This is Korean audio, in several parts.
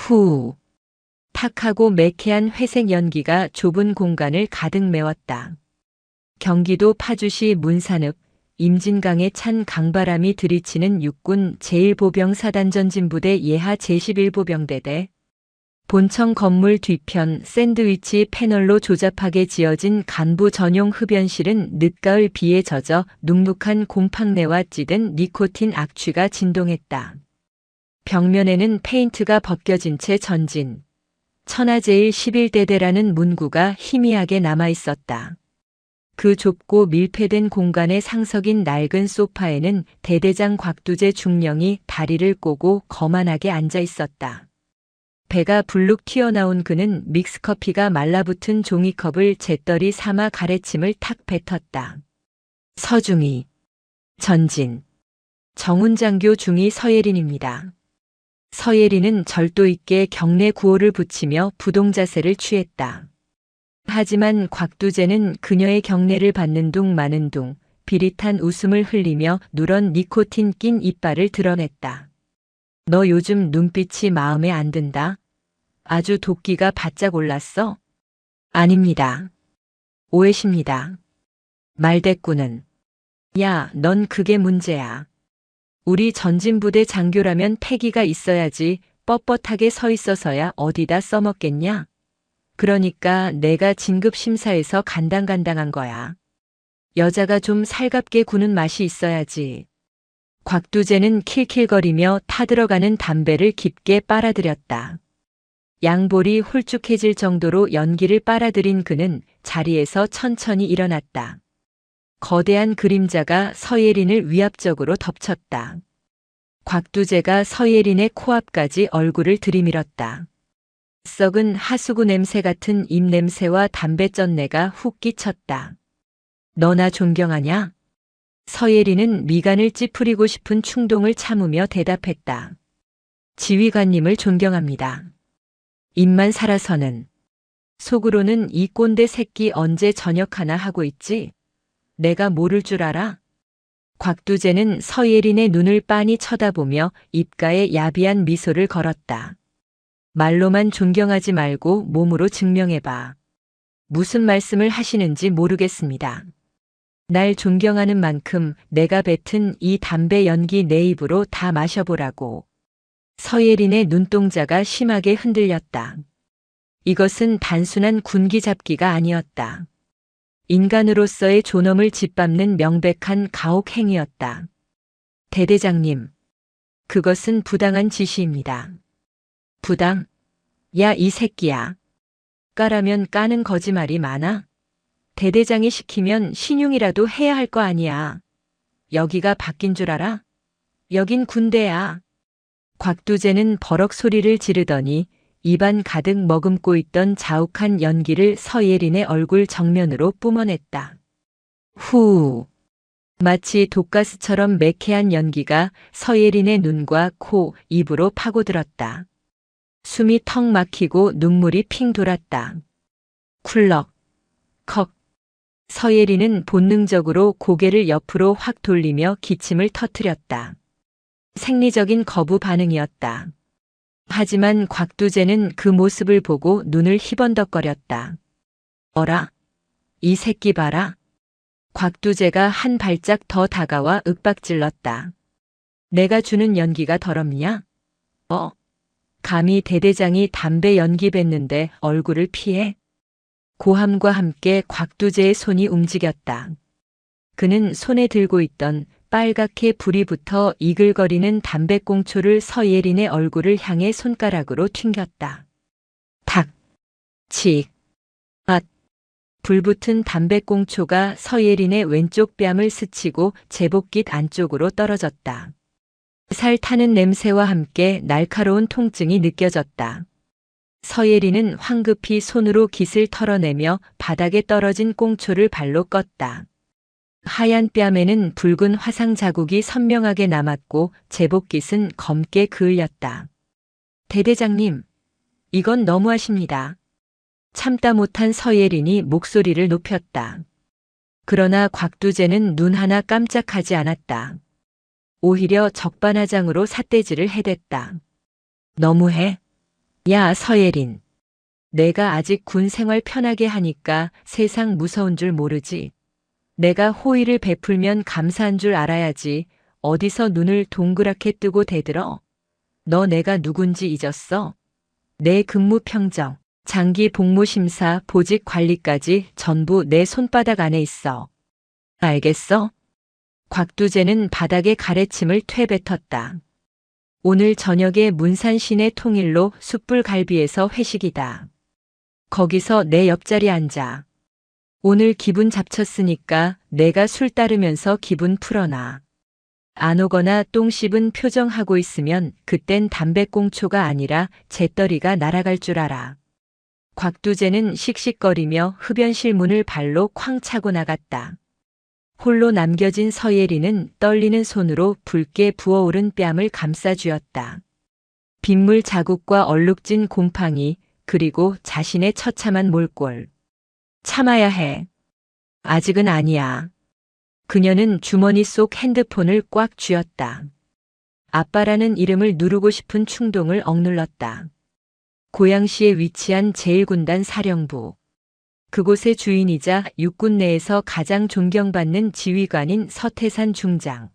후. 탁하고 매캐한 회색 연기가 좁은 공간을 가득 메웠다. 경기도 파주시 문산읍 임진강에 찬 강바람이 들이치는 육군 제1보병 사단 전진부대 예하 제11보병대대. 본청 건물 뒤편 샌드위치 패널로 조잡하게 지어진 간부 전용 흡연실은 늦가을 비에 젖어 눅눅한 곰팡내와 찌든 니코틴 악취가 진동했다. 벽면에는 페인트가 벗겨진 채 전진, 천하제일 11대대라는 문구가 희미하게 남아있었다. 그 좁고 밀폐된 공간의 상석인 낡은 소파에는 대대장 곽두제 중령이 다리를 꼬고 거만하게 앉아 있었다. 배가 불룩 튀어나온 그는 믹스커피가 말라붙은 종이컵을 재떨이 삼아 가래침을 탁 뱉었다. 서중희, 전진, 정훈장교 중위 서예린입니다. 서예린은 절도 있게 경례 구호를 붙이며 부동자세를 취했다. 하지만 곽두제는 그녀의 경례를 받는 둥 마는 둥 비릿한 웃음을 흘리며 누런 니코틴 낀 이빨을 드러냈다. 너 요즘 눈빛이 마음에 안 든다? 아주 도끼가 바짝 올랐어? 아닙니다. 오해십니다. 말대꾸는. 야, 넌 그게 문제야. 우리 전진부대 장교라면 패기가 있어야지 뻣뻣하게 서 있어서야 어디다 써먹겠냐? 그러니까 내가 진급심사에서 간당간당한 거야. 여자가 좀 살갑게 구는 맛이 있어야지. 곽두제는 킬킬거리며 타들어가는 담배를 깊게 빨아들였다. 양볼이 홀쭉해질 정도로 연기를 빨아들인 그는 자리에서 천천히 일어났다. 거대한 그림자가 서예린을 위압적으로 덮쳤다. 곽두제가 서예린의 코앞까지 얼굴을 들이밀었다. 썩은 하수구 냄새 같은 입냄새와 담배전내가 훅 끼쳤다. 너나 존경하냐? 서예린은 미간을 찌푸리고 싶은 충동을 참으며 대답했다. 지휘관님을 존경합니다. 입만 살아서는. 속으로는 이 꼰대 새끼 언제 저녁하나 하고 있지? 내가 모를 줄 알아? 곽두제는 서예린의 눈을 빤히 쳐다보며 입가에 야비한 미소를 걸었다. 말로만 존경하지 말고 몸으로 증명해봐. 무슨 말씀을 하시는지 모르겠습니다. 날 존경하는 만큼 내가 뱉은 이 담배 연기 내 입으로 다 마셔보라고. 서예린의 눈동자가 심하게 흔들렸다. 이것은 단순한 군기 잡기가 아니었다. 인간으로서의 존엄을 짓밟는 명백한 가혹 행위였다. 대대장님, 그것은 부당한 지시입니다. 부당? 야, 이 새끼야. 까라면 까는 거짓말이 많아? 대대장이 시키면 신용이라도 해야 할 거 아니야. 여기가 바뀐 줄 알아? 여긴 군대야. 곽두제는 버럭 소리를 지르더니 입안 가득 머금고 있던 자욱한 연기를 서예린의 얼굴 정면으로 뿜어냈다. 후. 마치 독가스처럼 매캐한 연기가 서예린의 눈과 코, 입으로 파고들었다. 숨이 턱 막히고 눈물이 핑 돌았다. 쿨럭, 컥. 서예린은 본능적으로 고개를 옆으로 확 돌리며 기침을 터뜨렸다. 생리적인 거부 반응이었다. 하지만 곽두제는 그 모습을 보고 눈을 희번덕거렸다. 어라? 이 새끼 봐라. 곽두제가 한 발짝 더 다가와 윽박질렀다. 내가 주는 연기가 더럽냐? 감히 대대장이 담배 연기 뱉는데 얼굴을 피해? 고함과 함께 곽두제의 손이 움직였다. 그는 손에 들고 있던 빨갛게 불이 붙어 이글거리는 담배꽁초를 서예린의 얼굴을 향해 손가락으로 튕겼다. 탁! 칙! 앗! 불붙은 담배꽁초가 서예린의 왼쪽 뺨을 스치고 제복깃 안쪽으로 떨어졌다. 살 타는 냄새와 함께 날카로운 통증이 느껴졌다. 서예린은 황급히 손으로 깃을 털어내며 바닥에 떨어진 꽁초를 발로 껐다. 하얀 뺨에는 붉은 화상 자국이 선명하게 남았고 제복깃은 검게 그을렸다. 대대장님, 이건 너무하십니다. 참다 못한 서예린이 목소리를 높였다. 그러나 곽두제는 눈 하나 깜짝하지 않았다. 오히려 적반하장으로 삿대질을 해댔다. 너무해. 야, 서예린. 내가 아직 군 생활 편하게 하니까 세상 무서운 줄 모르지. 내가 호의를 베풀면 감사한 줄 알아야지. 어디서 눈을 동그랗게 뜨고 대들어? 너 내가 누군지 잊었어? 내 근무 평정, 장기 복무 심사, 보직 관리까지 전부 내 손바닥 안에 있어. 알겠어? 곽두재는 바닥에 가래침을 퇴뱉었다. 오늘 저녁에 문산 시내 통일로 숯불갈비에서 회식이다. 거기서 내 옆자리 앉아. 오늘 기분 잡쳤으니까 내가 술 따르면서 기분 풀어놔. 안 오거나 똥 씹은 표정하고 있으면 그땐 담배꽁초가 아니라 재떨이가 날아갈 줄 알아. 곽두재는 씩씩거리며 흡연실 문을 발로 쾅 차고 나갔다. 홀로 남겨진 서예리는 떨리는 손으로 붉게 부어오른 뺨을 감싸쥐었다. 빗물 자국과 얼룩진 곰팡이, 그리고 자신의 처참한 몰골. 참아야 해. 아직은 아니야. 그녀는 주머니 속 핸드폰을 꽉 쥐었다. 아빠라는 이름을 누르고 싶은 충동을 억눌렀다. 고양시에 위치한 제1군단 사령부. 그곳의 주인이자 육군 내에서 가장 존경받는 지휘관인 서태산 중장.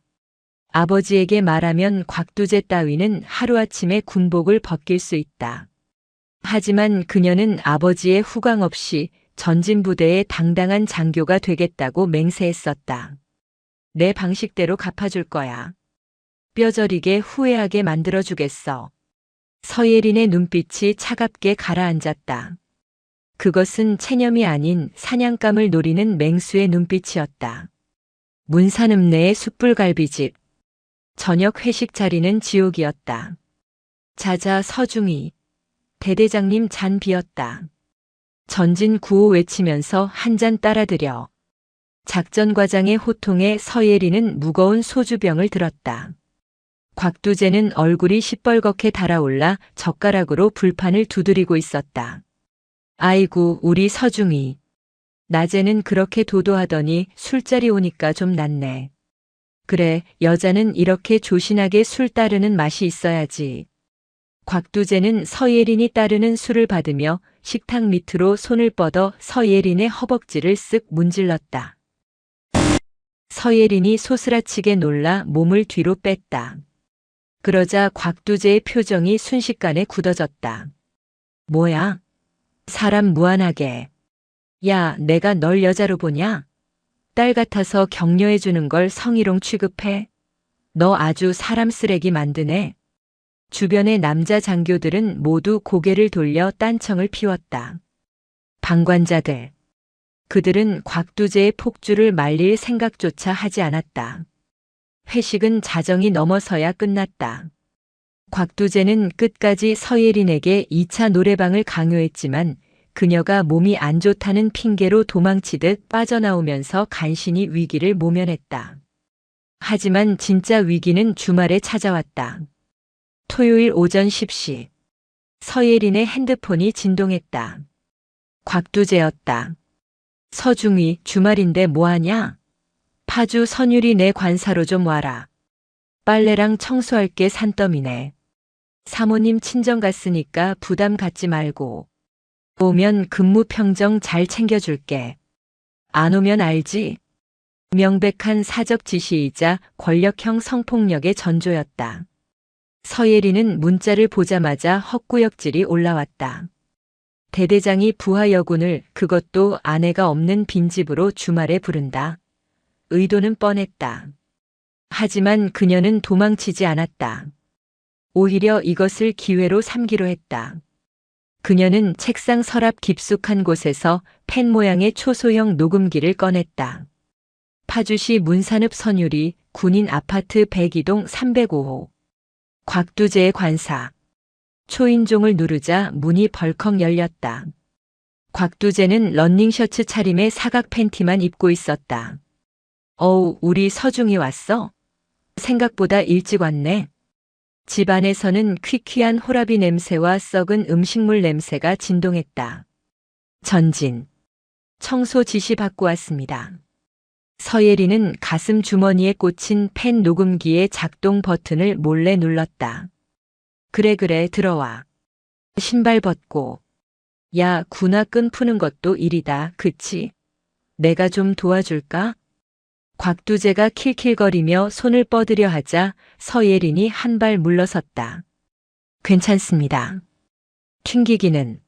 아버지에게 말하면 곽두재 따위는 하루아침에 군복을 벗길 수 있다. 하지만 그녀는 아버지의 후광 없이 전진부대의 당당한 장교가 되겠다고 맹세했었다. 내 방식대로 갚아줄 거야. 뼈저리게 후회하게 만들어주겠어. 서예린의 눈빛이 차갑게 가라앉았다. 그것은 체념이 아닌 사냥감을 노리는 맹수의 눈빛이었다. 문산읍 내의 숯불갈비집. 저녁 회식 자리는 지옥이었다. 자자 서중희. 대대장님 잔 비었다. 전진 구호 외치면서 한 잔 따라드려. 작전과장의 호통에 서예리는 무거운 소주병을 들었다. 곽두재는 얼굴이 시뻘겋게 달아올라 젓가락으로 불판을 두드리고 있었다. 아이고, 우리 서중희. 낮에는 그렇게 도도하더니 술자리 오니까 좀 낫네. 그래, 여자는 이렇게 조신하게 술 따르는 맛이 있어야지. 곽두재는 서예린이 따르는 술을 받으며 식탁 밑으로 손을 뻗어 서예린의 허벅지를 쓱 문질렀다. 서예린이 소스라치게 놀라 몸을 뒤로 뺐다. 그러자 곽두재의 표정이 순식간에 굳어졌다. 뭐야? 사람 무안하게. 야, 내가 널 여자로 보냐? 딸 같아서 격려해주는 걸 성희롱 취급해? 너 아주 사람 쓰레기 만드네. 주변의 남자 장교들은 모두 고개를 돌려 딴청을 피웠다. 방관자들. 그들은 곽두재의 폭주를 말릴 생각조차 하지 않았다. 회식은 자정이 넘어서야 끝났다. 곽두재는 끝까지 서예린에게 2차 노래방을 강요했지만 그녀가 몸이 안 좋다는 핑계로 도망치듯 빠져나오면서 간신히 위기를 모면했다. 하지만 진짜 위기는 주말에 찾아왔다. 토요일 오전 10시. 서예린의 핸드폰이 진동했다. 곽두재였다. 서중희, 주말인데 뭐하냐? 파주 선율이 내 관사로 좀 와라. 빨래랑 청소할게 산더미네. 사모님 친정 갔으니까 부담 갖지 말고. 오면 근무 평정 잘 챙겨줄게. 안 오면 알지? 명백한 사적 지시이자 권력형 성폭력의 전조였다. 서예린은 문자를 보자마자 헛구역질이 올라왔다. 대대장이 부하 여군을, 그것도 아내가 없는 빈집으로 주말에 부른다. 의도는 뻔했다. 하지만 그녀는 도망치지 않았다. 오히려 이것을 기회로 삼기로 했다. 그녀는 책상 서랍 깊숙한 곳에서 펜 모양의 초소형 녹음기를 꺼냈다. 파주시 문산읍 선율이 군인 아파트 102동 305호. 곽두재의 관사. 초인종을 누르자 문이 벌컥 열렸다. 곽두재는 러닝셔츠 차림의 사각 팬티만 입고 있었다. 어우, 우리 서중이 왔어? 생각보다 일찍 왔네. 집 안에서는 퀴퀴한 호라비 냄새와 썩은 음식물 냄새가 진동했다. 전진. 청소 지시 받고 왔습니다. 서예린은 가슴 주머니에 꽂힌 펜 녹음기의 작동 버튼을 몰래 눌렀다. 그래, 들어와. 신발 벗고. 야, 군화 끈 푸는 것도 일이다. 그치? 내가 좀 도와줄까? 곽두재가 킬킬거리며 손을 뻗으려 하자 서예린이 한 발 물러섰다. 괜찮습니다. 튕기기는.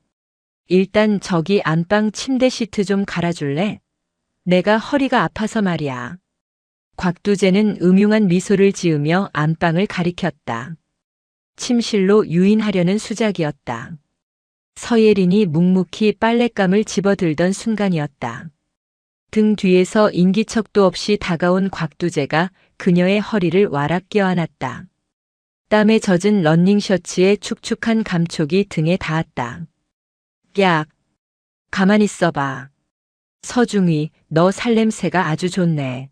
일단 저기 안방 침대 시트 좀 갈아줄래? 내가 허리가 아파서 말이야. 곽두재는 음흉한 미소를 지으며 안방을 가리켰다. 침실로 유인하려는 수작이었다. 서예린이 묵묵히 빨랫감을 집어들던 순간이었다. 등 뒤에서 인기척도 없이 다가온 곽두재가 그녀의 허리를 와락 껴안았다. 땀에 젖은 러닝셔츠에 축축한 감촉이 등에 닿았다. 약, 가만히 있어봐. 서중희, 너 살냄새가 아주 좋네.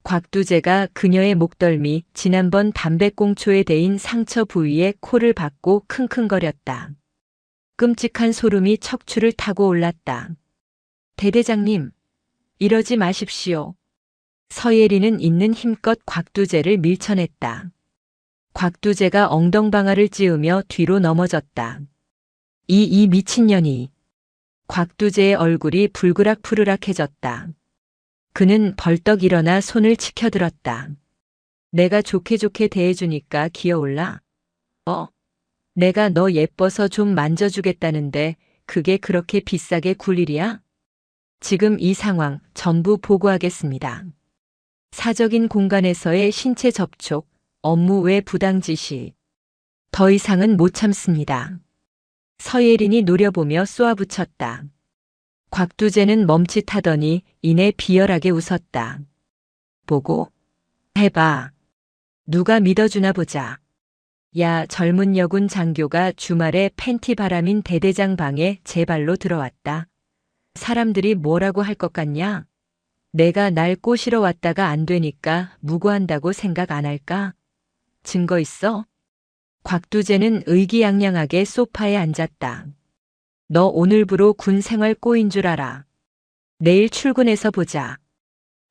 곽두재가 그녀의 목덜미, 지난번 담배꽁초에 대인 상처 부위에 코를 박고 킁킁거렸다. 끔찍한 소름이 척추를 타고 올랐다. 대대장님, 이러지 마십시오. 서예린은 있는 힘껏 곽두재를 밀쳐냈다. 곽두재가 엉덩방아를 찌우며 뒤로 넘어졌다. 이 미친년이. 곽두재의 얼굴이 불그락푸르락해졌다. 그는 벌떡 일어나 손을 치켜들었다. 내가 좋게 좋게 대해주니까 기어올라. 내가 너 예뻐서 좀 만져주겠다는데 그게 그렇게 비싸게 굴 일이야? 지금 이 상황 전부 보고하겠습니다. 사적인 공간에서의 신체 접촉, 업무 외 부당 지시. 더 이상은 못 참습니다. 서예린이 노려보며 쏘아붙였다. 곽두재는 멈칫하더니 이내 비열하게 웃었다. 보고 해봐. 누가 믿어주나 보자. 야, 젊은 여군 장교가 주말에 팬티 바람인 대대장 방에 제 발로 들어왔다. 사람들이 뭐라고 할 것 같냐? 내가 날 꼬시러 왔다가 안 되니까 무고한다고 생각 안 할까? 증거 있어? 곽두재는 의기양양하게 소파에 앉았다. 너 오늘부로 군 생활 꼬인 줄 알아. 내일 출근해서 보자.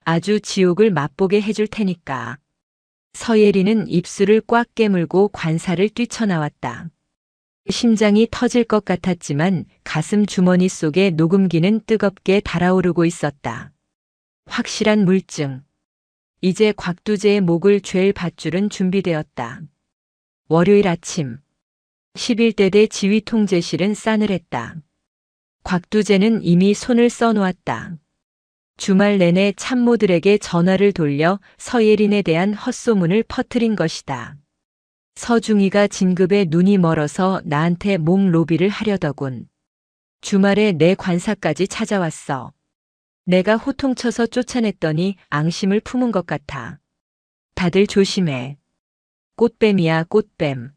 아주 지옥을 맛보게 해줄 테니까. 서예린은 입술을 꽉 깨물고 관사를 뛰쳐나왔다. 심장이 터질 것 같았지만 가슴 주머니 속에 녹음기는 뜨겁게 달아오르고 있었다. 확실한 물증. 이제 곽두재의 목을 죄일 밧줄은 준비되었다. 월요일 아침. 11대대 지휘통제실은 싸늘했다. 곽두재는 이미 손을 써놓았다. 주말 내내 참모들에게 전화를 돌려 서예린에 대한 헛소문을 퍼뜨린 것이다. 서중희가 진급에 눈이 멀어서 나한테 몸 로비를 하려더군. 주말에 내 관사까지 찾아왔어. 내가 호통쳐서 쫓아냈더니 앙심을 품은 것 같아. 다들 조심해. 꽃뱀이야, 꽃뱀.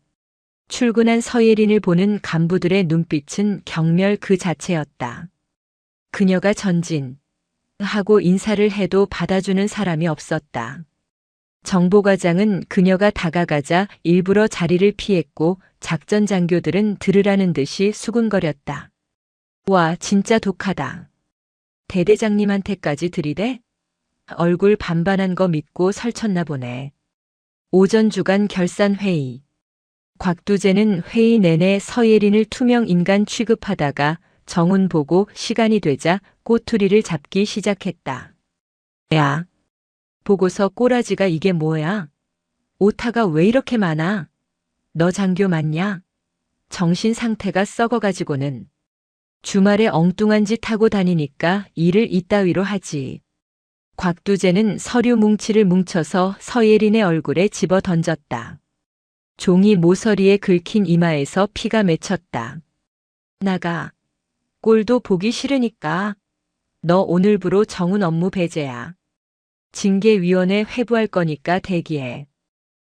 출근한 서예린을 보는 간부들의 눈빛은 경멸 그 자체였다. 그녀가 전진 하고 인사를 해도 받아주는 사람이 없었다. 정보과장은 그녀가 다가가자 일부러 자리를 피했고 작전 장교들은 들으라는 듯이 수군거렸다. 와, 진짜 독하다. 대대장님한테까지 들이대? 얼굴 반반한 거 믿고 설쳤나 보네. 오전 주간 결산회의. 곽두재는 회의 내내 서예린을 투명 인간 취급하다가 정훈 보고 시간이 되자 꼬투리를 잡기 시작했다. 야, 보고서 꼬라지가 이게 뭐야? 오타가 왜 이렇게 많아? 너 장교 맞냐? 정신 상태가 썩어가지고는. 주말에 엉뚱한 짓 하고 다니니까 일을 이따위로 하지. 곽두재는 서류 뭉치를 뭉쳐서 서예린의 얼굴에 집어 던졌다. 종이 모서리에 긁힌 이마에서 피가 맺혔다. 나가. 꼴도 보기 싫으니까. 너 오늘부로 정훈 업무 배제야. 징계위원회 회부할 거니까 대기해.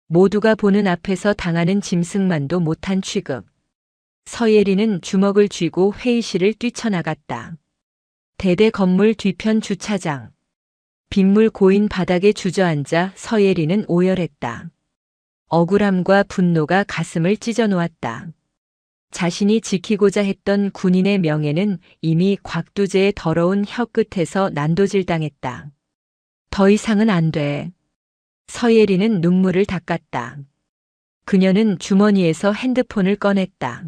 모두가 보는 앞에서 당하는 짐승만도 못한 취급. 서예린은 주먹을 쥐고 회의실을 뛰쳐나갔다. 대대 건물 뒤편 주차장. 빗물 고인 바닥에 주저앉아 서예린은 오열했다. 억울함과 분노가 가슴을 찢어놓았다. 자신이 지키고자 했던 군인의 명예는 이미 곽두재의 더러운 혀 끝에서 난도질당했다. 더 이상은 안 돼. 서예린은 눈물을 닦았다. 그녀는 주머니에서 핸드폰을 꺼냈다.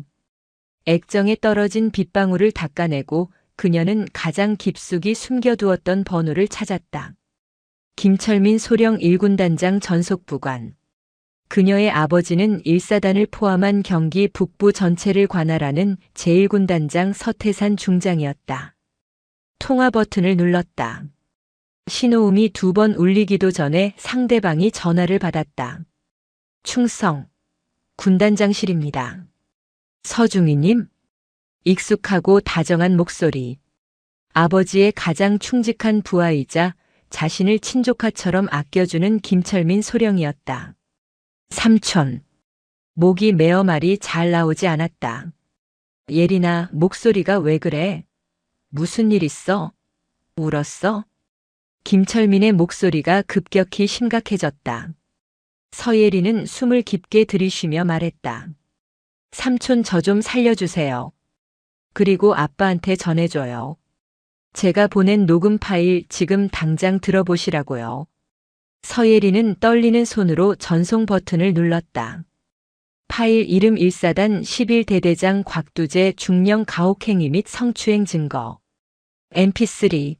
액정에 떨어진 빗방울을 닦아내고 그녀는 가장 깊숙이 숨겨두었던 번호를 찾았다. 김철민 소령 1군단장 전속부관. 그녀의 아버지는 1사단을 포함한 경기 북부 전체를 관할하는 제1군단장 서태산 중장이었다. 통화 버튼을 눌렀다. 신호음이 2번 울리기도 전에 상대방이 전화를 받았다. 충성. 군단장실입니다. 서중희님. 익숙하고 다정한 목소리. 아버지의 가장 충직한 부하이자 자신을 친조카처럼 아껴주는 김철민 소령이었다. 삼촌. 목이 메어 말이 잘 나오지 않았다. 예린아, 목소리가 왜 그래? 무슨 일 있어? 울었어? 김철민의 목소리가 급격히 심각해졌다. 서예린은 숨을 깊게 들이쉬며 말했다. 삼촌, 저 좀 살려주세요. 그리고 아빠한테 전해줘요. 제가 보낸 녹음 파일 지금 당장 들어보시라고요. 서예린은 떨리는 손으로 전송 버튼을 눌렀다. 파일 이름 1사단 11대대장 곽두재 중령 가혹행위 및 성추행 증거. mp3.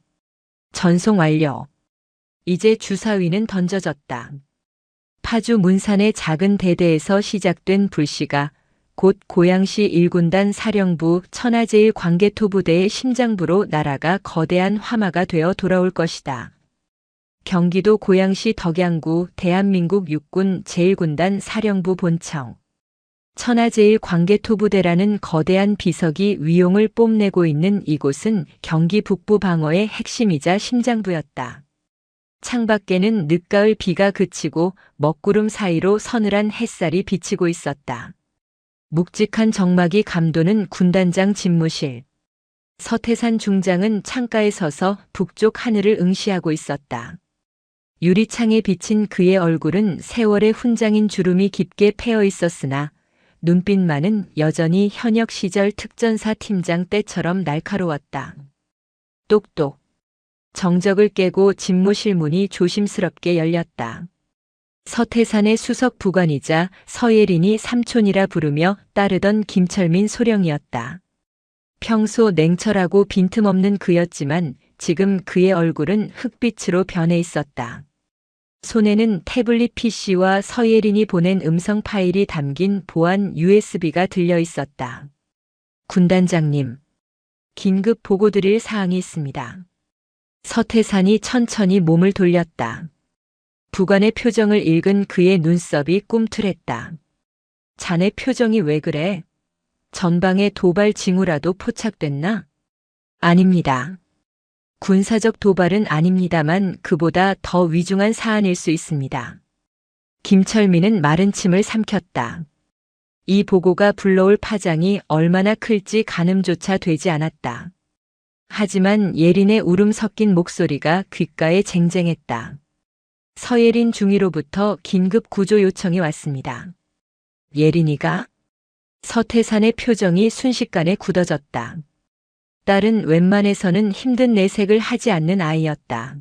전송 완료. 이제 주사위는 던져졌다. 파주 문산의 작은 대대에서 시작된 불씨가 곧 고양시 1군단 사령부 천하제일광개토부대의 심장부로 날아가 거대한 화마가 되어 돌아올 것이다. 경기도 고양시 덕양구 대한민국 육군 제1군단 사령부 본청. 천하제일광개토부대라는 거대한 비석이 위용을 뽐내고 있는 이곳은 경기 북부 방어의 핵심이자 심장부였다. 창밖에는 늦가을 비가 그치고 먹구름 사이로 서늘한 햇살이 비치고 있었다. 묵직한 정막이 감도는 군단장 집무실. 서태산 중장은 창가에 서서 북쪽 하늘을 응시하고 있었다. 유리창에 비친 그의 얼굴은 세월의 훈장인 주름이 깊게 패어 있었으나 눈빛만은 여전히 현역 시절 특전사 팀장 때처럼 날카로웠다. 똑똑. 정적을 깨고 집무실 문이 조심스럽게 열렸다. 서태산의 수석 부관이자 서예린이 삼촌이라 부르며 따르던 김철민 소령이었다. 평소 냉철하고 빈틈없는 그였지만 지금 그의 얼굴은 흑빛으로 변해 있었다. 손에는 태블릿 PC와 서예린이 보낸 음성 파일이 담긴 보안 USB가 들려 있었다. 군단장님, 긴급 보고드릴 사항이 있습니다. 서태산이 천천히 몸을 돌렸다. 부관의 표정을 읽은 그의 눈썹이 꿈틀했다. 자네 표정이 왜 그래? 전방에 도발 징후라도 포착됐나? 아닙니다. 군사적 도발은 아닙니다만 그보다 더 위중한 사안일 수 있습니다. 김철민은 마른 침을 삼켰다. 이 보고가 불러올 파장이 얼마나 클지 가늠조차 되지 않았다. 하지만 예린의 울음 섞인 목소리가 귓가에 쟁쟁했다. 서예린 중위로부터 긴급 구조 요청이 왔습니다. 예린이가? 서태산의 표정이 순식간에 굳어졌다. 딸은 웬만해서는 힘든 내색을 하지 않는 아이였다.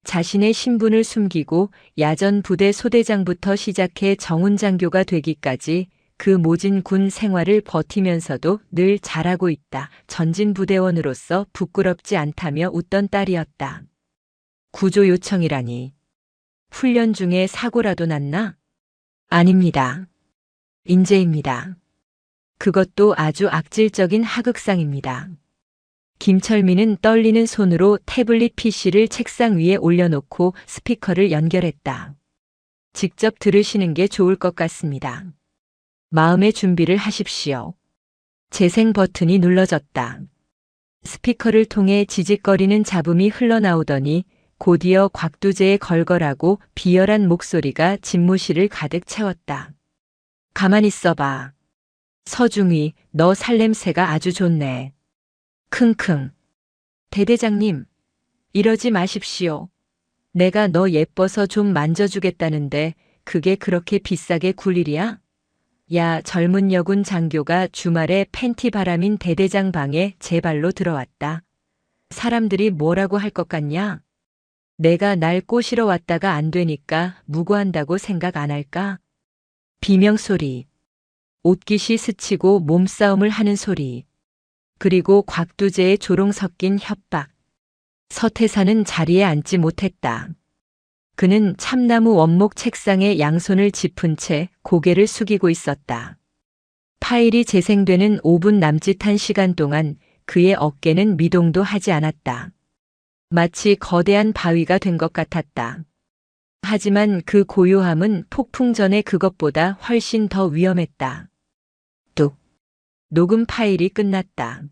자신의 신분을 숨기고 야전 부대 소대장부터 시작해 정훈장교가 되기까지 그 모진 군 생활을 버티면서도 늘 잘하고 있다. 전진 부대원으로서 부끄럽지 않다며 웃던 딸이었다. 구조 요청이라니. 훈련 중에 사고라도 났나? 아닙니다. 인재입니다. 그것도 아주 악질적인 하극상입니다. 김철민은 떨리는 손으로 태블릿 PC를 책상 위에 올려놓고 스피커를 연결했다. 직접 들으시는 게 좋을 것 같습니다. 마음의 준비를 하십시오. 재생 버튼이 눌러졌다. 스피커를 통해 지직거리는 잡음이 흘러나오더니 곧이어 곽두재의 걸걸하고 비열한 목소리가 집무실을 가득 채웠다. 가만히 있어봐. 서중희, 너 살냄새가 아주 좋네. 킁킁. 대대장님, 이러지 마십시오. 내가 너 예뻐서 좀 만져주겠다는데 그게 그렇게 비싸게 굴 일이야? 야, 젊은 여군 장교가 주말에 팬티 바람인 대대장 방에 제 발로 들어왔다. 사람들이 뭐라고 할 것 같냐? 내가 날 꼬시러 왔다가 안 되니까 무고한다고 생각 안 할까? 비명소리. 옷깃이 스치고 몸싸움을 하는 소리. 그리고 곽두제의 조롱 섞인 협박. 서태사는 자리에 앉지 못했다. 그는 참나무 원목 책상에 양손을 짚은 채 고개를 숙이고 있었다. 파일이 재생되는 5분 남짓한 시간 동안 그의 어깨는 미동도 하지 않았다. 마치 거대한 바위가 된 것 같았다. 하지만 그 고요함은 폭풍 전의 그것보다 훨씬 더 위험했다. 뚝. 녹음 파일이 끝났다.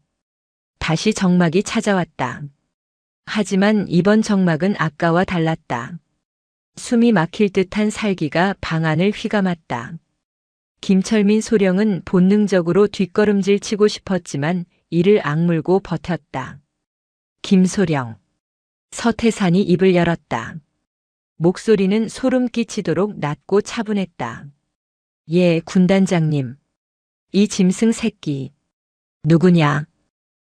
다시 정막이 찾아왔다. 하지만 이번 정막은 아까와 달랐다. 숨이 막힐 듯한 살기가 방 안을 휘감았다. 김철민 소령은 본능적으로 뒷걸음질 치고 싶었지만 이를 악물고 버텼다. 김소령. 서태산이 입을 열었다. 목소리는 소름 끼치도록 낮고 차분했다. 예, 군단장님. 이 짐승 새끼. 누구냐?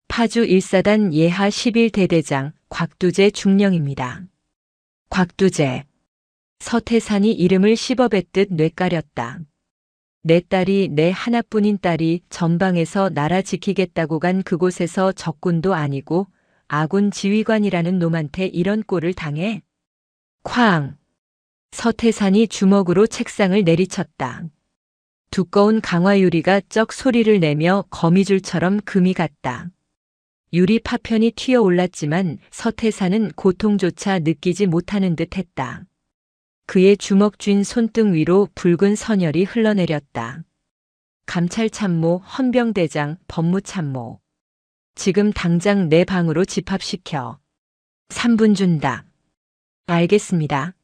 파주 1사단 예하 11대대장 곽두제 중령입니다. 곽두제. 서태산이 이름을 씹어뱉듯 뇌까렸다. 내 딸이, 내 하나뿐인 딸이 전방에서 나라 지키겠다고 간 그곳에서 적군도 아니고 아군 지휘관이라는 놈한테 이런 꼴을 당해? 쾅! 서태산이 주먹으로 책상을 내리쳤다. 두꺼운 강화유리가 쩍 소리를 내며 거미줄처럼 금이 갔다. 유리 파편이 튀어 올랐지만 서태산은 고통조차 느끼지 못하는 듯 했다. 그의 주먹 쥔 손등 위로 붉은 선혈이 흘러내렸다. 감찰참모, 헌병대장, 법무참모. 지금 당장 내 방으로 집합시켜. 3분 준다. 알겠습니다.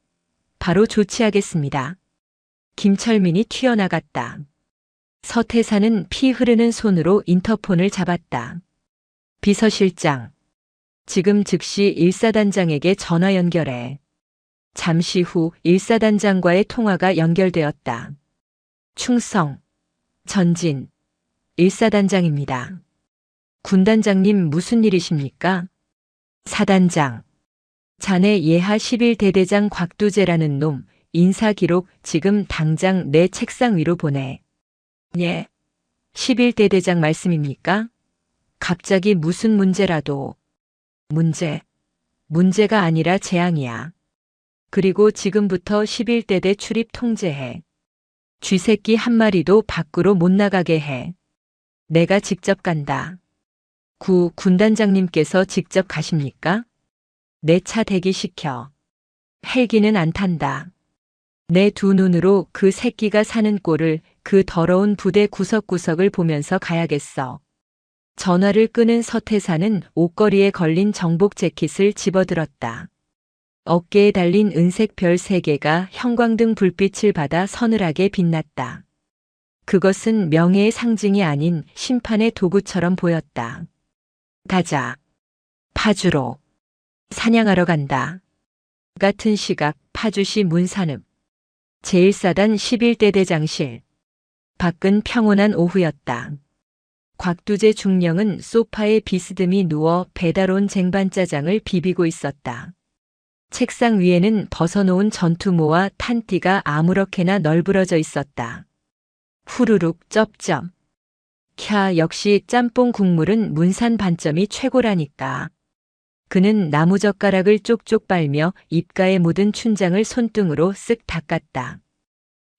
바로 조치하겠습니다. 김철민이 튀어나갔다. 서태산은 피 흐르는 손으로 인터폰을 잡았다. 비서실장. 지금 즉시 1사단장에게 전화 연결해. 잠시 후 1사단장과의 통화가 연결되었다. 충성. 전진. 1사단장입니다. 군단장님 무슨 일이십니까? 사단장. 자네 예하 11대대장 곽두제라는 놈 인사기록 지금 당장 내 책상 위로 보내. 예. 11대대장 말씀입니까? 갑자기 무슨 문제라도. 문제가 아니라 재앙이야. 그리고 지금부터 11대대 출입 통제해. 쥐새끼 한 마리도 밖으로 못 나가게 해. 내가 직접 간다. 군단장님께서 직접 가십니까? 내 차 대기시켜. 헬기는 안 탄다. 내 두 눈으로 그 새끼가 사는 꼴을 그 더러운 부대 구석구석을 보면서 가야겠어. 전화를 끄는 서태사는 옷걸이에 걸린 정복 재킷을 집어들었다. 어깨에 달린 은색 별 3개가 형광등 불빛을 받아 서늘하게 빛났다. 그것은 명예의 상징이 아닌 심판의 도구처럼 보였다. 가자. 파주로. 사냥하러 간다. 같은 시각 파주시 문산읍. 제1사단 11대대장실. 밖은 평온한 오후였다. 곽두제 중령은 소파에 비스듬히 누워 배달 온 쟁반짜장을 비비고 있었다. 책상 위에는 벗어놓은 전투모와 탄띠가 아무렇게나 널브러져 있었다. 후루룩 쩝쩝. 캬, 역시 짬뽕 국물은 문산 반점이 최고라니까. 그는 나무젓가락을 쪽쪽 빨며 입가에 묻은 춘장을 손등으로 쓱 닦았다.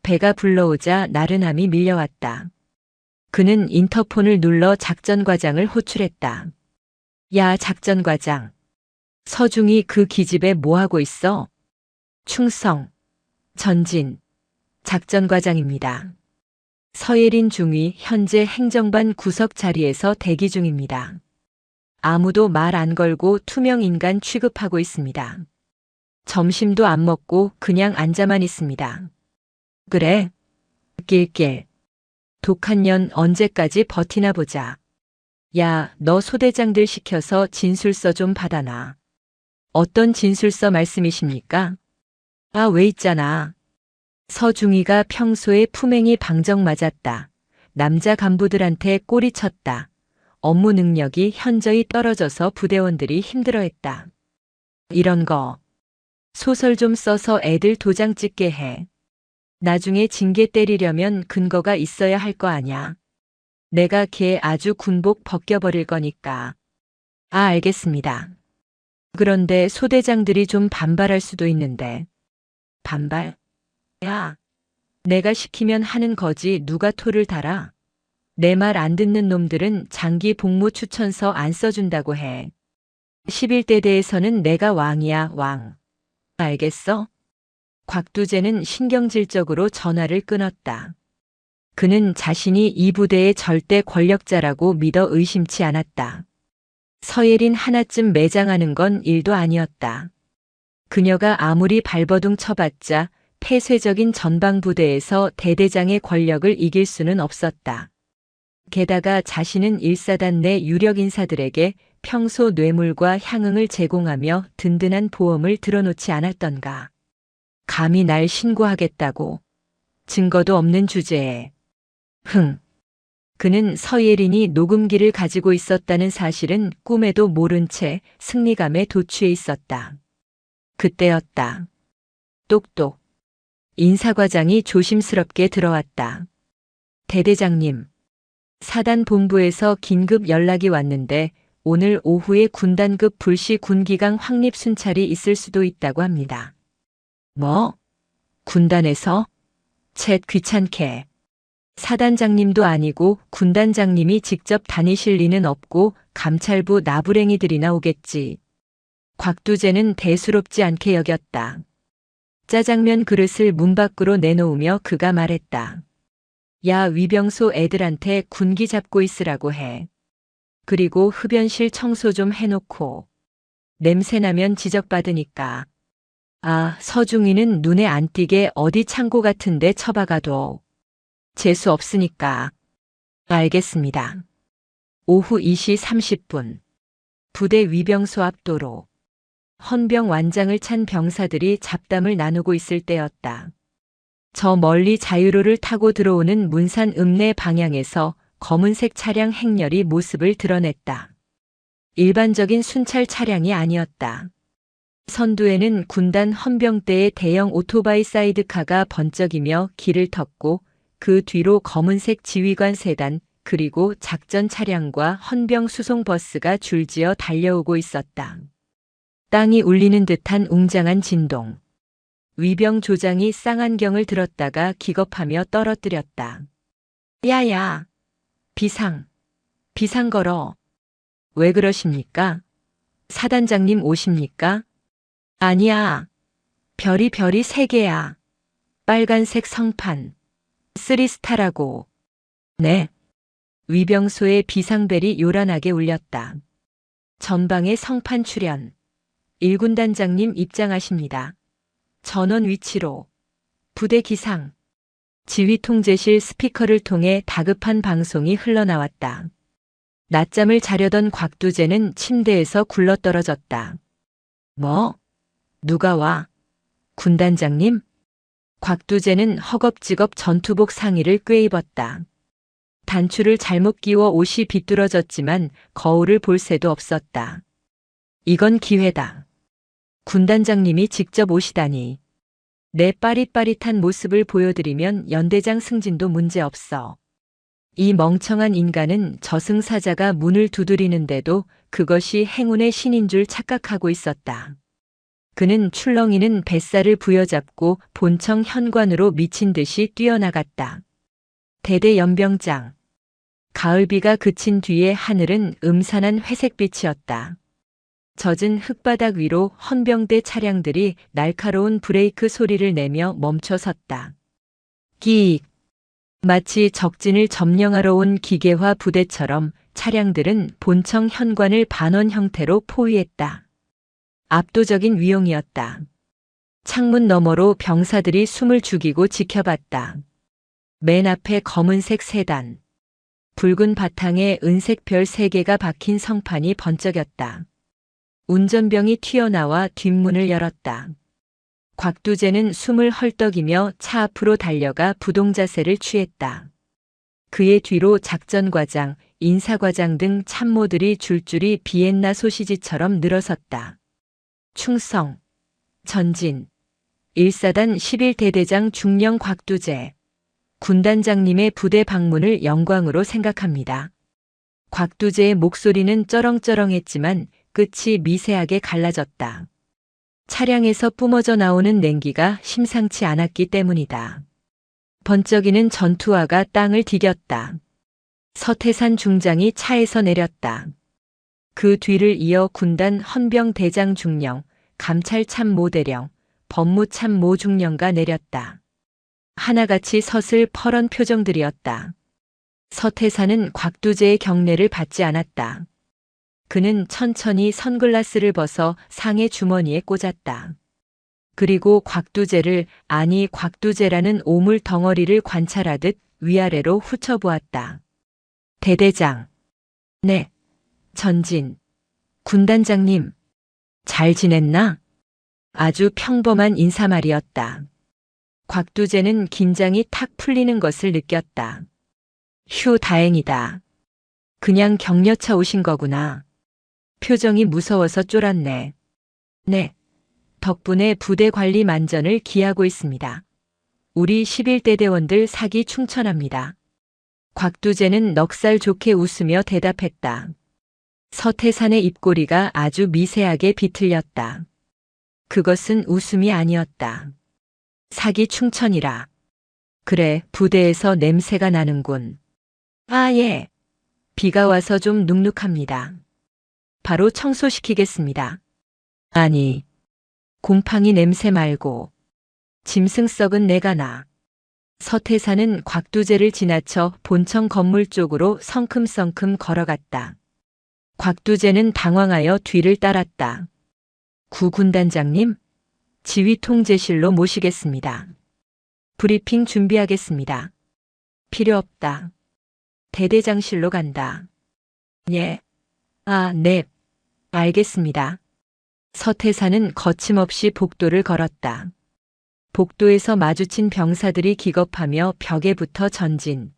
배가 불러오자 나른함이 밀려왔다. 그는 인터폰을 눌러 작전과장을 호출했다. 야, 작전과장. 서중이 그 기집애 뭐하고 있어? 충성. 전진. 작전과장입니다. 서예린 중위 현재 행정반 구석 자리에서 대기 중입니다. 아무도 말 안 걸고 투명 인간 취급하고 있습니다. 점심도 안 먹고 그냥 앉아만 있습니다. 그래? 낄낄. 독한 년 언제까지 버티나 보자. 야, 너 소대장들 시켜서 진술서 좀 받아놔. 어떤 진술서 말씀이십니까? 아, 왜 있잖아. 서중이가 평소에 품행이 방정 맞았다. 남자 간부들한테 꼬리쳤다. 업무 능력이 현저히 떨어져서 부대원들이 힘들어했다. 이런 거. 소설 좀 써서 애들 도장 찍게 해. 나중에 징계 때리려면 근거가 있어야 할 거 아냐. 내가 걔 아주 군복 벗겨버릴 거니까. 아, 알겠습니다. 그런데 소대장들이 좀 반발할 수도 있는데. 반발? 야, 내가 시키면 하는 거지 누가 토를 달아. 내 말 안 듣는 놈들은 장기 복무 추천서 안 써준다고 해. 11대 대에서는 내가 왕이야, 왕. 알겠어? 곽두재는 신경질적으로 전화를 끊었다. 그는 자신이 이 부대의 절대 권력자라고 믿어 의심치 않았다. 서예린 하나쯤 매장하는 건 일도 아니었다. 그녀가 아무리 발버둥 쳐봤자 폐쇄적인 전방부대에서 대대장의 권력을 이길 수는 없었다. 게다가 자신은 1사단 내 유력 인사들에게 평소 뇌물과 향응을 제공하며 든든한 보험을 들어놓지 않았던가. 감히 날 신고하겠다고. 증거도 없는 주제에. 그는 서예린이 녹음기를 가지고 있었다는 사실은 꿈에도 모른 채 승리감에 도취해 있었다. 그때였다. 똑똑. 인사과장이 조심스럽게 들어왔다. 대대장님. 사단 본부에서 긴급 연락이 왔는데 오늘 오후에 군단급 불시 군기강 확립 순찰이 있을 수도 있다고 합니다. 뭐? 군단에서? 쳇 귀찮게. 사단장님도 아니고 군단장님이 직접 다니실 리는 없고 감찰부 나부랭이들이나 오겠지. 곽두재는 대수롭지 않게 여겼다. 짜장면 그릇을 문 밖으로 내놓으며 그가 말했다. 야, 위병소 애들한테 군기 잡고 있으라고 해. 그리고 흡연실 청소 좀 해놓고. 냄새나면 지적받으니까. 아, 서중이는 눈에 안 띄게 어디 창고 같은 데 처박아둬. 재수 없으니까. 알겠습니다. 오후 2시 30분. 부대 위병소 앞 도로. 헌병 완장을 찬 병사들이 잡담을 나누고 있을 때였다. 저 멀리 자유로를 타고 들어오는 문산 읍내 방향에서 검은색 차량 행렬이 모습을 드러냈다. 일반적인 순찰 차량이 아니었다. 선두에는 군단 헌병대의 대형 오토바이 사이드카가 번쩍이며 길을 텄고 그 뒤로 검은색 지휘관 세단 그리고 작전 차량과 헌병 수송 버스가 줄지어 달려오고 있었다. 땅이 울리는 듯한 웅장한 진동. 위병 조장이 쌍안경을 들었다가 기겁하며 떨어뜨렸다. 야야! 비상 걸어. 왜 그러십니까? 사단장님 오십니까? 아니야. 별이 3개야. 빨간색 성판. 3스타라고. 네. 위병소의 비상벨이 요란하게 울렸다. 전방에 성판 출현. 1군단장님 입장하십니다. 전원 위치로. 부대 기상. 지휘 통제실 스피커를 통해 다급한 방송이 흘러나왔다. 낮잠을 자려던 곽두재는 침대에서 굴러떨어졌다. 뭐? 누가 와? 군단장님? 곽두재는 허겁지겁 전투복 상의를 꿰입었다. 단추를 잘못 끼워 옷이 비뚤어졌지만 거울을 볼 새도 없었다. 이건 기회다. 군단장님이 직접 오시다니. 내 빠릿빠릿한 모습을 보여드리면 연대장 승진도 문제없어. 이 멍청한 인간은 저승사자가 문을 두드리는데도 그것이 행운의 신인 줄 착각하고 있었다. 그는 출렁이는 뱃살을 부여잡고 본청 현관으로 미친 듯이 뛰어나갔다. 대대 연병장. 가을비가 그친 뒤에 하늘은 음산한 회색빛이었다. 젖은 흙바닥 위로 헌병대 차량들이 날카로운 브레이크 소리를 내며 멈춰 섰다. 끼익. 마치 적진을 점령하러 온 기계화 부대처럼 차량들은 본청 현관을 반원 형태로 포위했다. 압도적인 위용이었다. 창문 너머로 병사들이 숨을 죽이고 지켜봤다. 맨 앞에 검은색 세단. 붉은 바탕에 은색 별 3개가 박힌 성판이 번쩍였다. 운전병이 튀어나와 뒷문을 열었다. 곽두재는 숨을 헐떡이며 차 앞으로 달려가 부동자세를 취했다. 그의 뒤로 작전과장, 인사과장 등 참모들이 줄줄이 비엔나 소시지처럼 늘어섰다. 충성, 전진, 1사단 11대대장 중령 곽두재. 군단장님의 부대 방문을 영광으로 생각합니다. 곽두재의 목소리는 쩌렁쩌렁했지만 끝이 미세하게 갈라졌다. 차량에서 뿜어져 나오는 냉기가 심상치 않았기 때문이다. 번쩍이는 전투화가 땅을 디뎠다. 서태산 중장이 차에서 내렸다. 그 뒤를 이어 군단 헌병대장 중령, 감찰 참모 대령, 법무 참모 중령가 내렸다. 하나같이 서슬 퍼런 표정들이었다. 서태산은 곽두재의 경례를 받지 않았다. 그는 천천히 선글라스를 벗어 상의 주머니에 꽂았다. 그리고 곽두재를, 아니 곽두재라는 오물 덩어리를 관찰하듯 위아래로 훑어보았다. 대대장. 네. 전진. 군단장님. 잘 지냈나? 아주 평범한 인사말이었다. 곽두재는 긴장이 탁 풀리는 것을 느꼈다. 휴, 다행이다. 그냥 격려차 오신 거구나. 표정이 무서워서 쫄았네. 네. 덕분에 부대 관리 만전을 기하고 있습니다. 우리 11대 대원들 사기 충천합니다. 곽두재는 넉살 좋게 웃으며 대답했다. 서태산의 입꼬리가 아주 미세하게 비틀렸다. 그것은 웃음이 아니었다. 사기 충천이라. 그래, 부대에서 냄새가 나는군. 아, 예. 비가 와서 좀 눅눅합니다. 바로 청소시키겠습니다. 아니, 곰팡이 냄새 말고 짐승 썩은 내가 나. 서태산은 곽두재를 지나쳐 본청 건물 쪽으로 성큼성큼 걸어갔다. 곽두재는 당황하여 뒤를 따랐다. 구 군단장님, 지휘 통제실로 모시겠습니다. 브리핑 준비하겠습니다. 필요 없다. 대대장실로 간다. 예. 아, 네. 알겠습니다. 서태산은 거침없이 복도를 걸었다. 복도에서 마주친 병사들이 기겁하며 벽에 붙어 전진.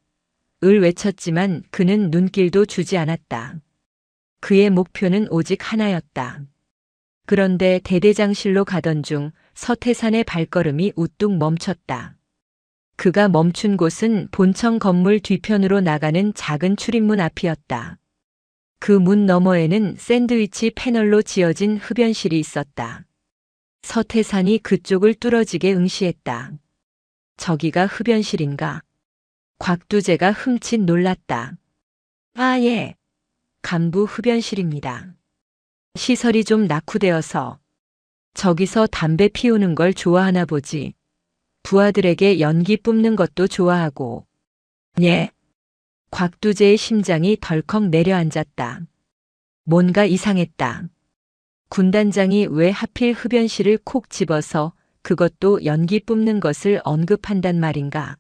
을 외쳤지만 그는 눈길도 주지 않았다. 그의 목표는 오직 하나였다. 그런데 대대장실로 가던 중 서태산의 발걸음이 우뚝 멈췄다. 그가 멈춘 곳은 본청 건물 뒤편으로 나가는 작은 출입문 앞이었다. 그 문 너머에는 샌드위치 패널로 지어진 흡연실이 있었다. 서태산이 그쪽을 뚫어지게 응시했다. 저기가 흡연실인가? 곽두재가 흠칫 놀랐다. 아, 예. 간부 흡연실입니다. 시설이 좀 낙후되어서 저기서 담배 피우는 걸 좋아하나 보지. 부하들에게 연기 뿜는 것도 좋아하고. 예. 곽두재의 심장이 덜컥 내려앉았다. 뭔가 이상했다. 군단장이 왜 하필 흡연실을 콕 집어서 그것도 연기 뿜는 것을 언급한단 말인가.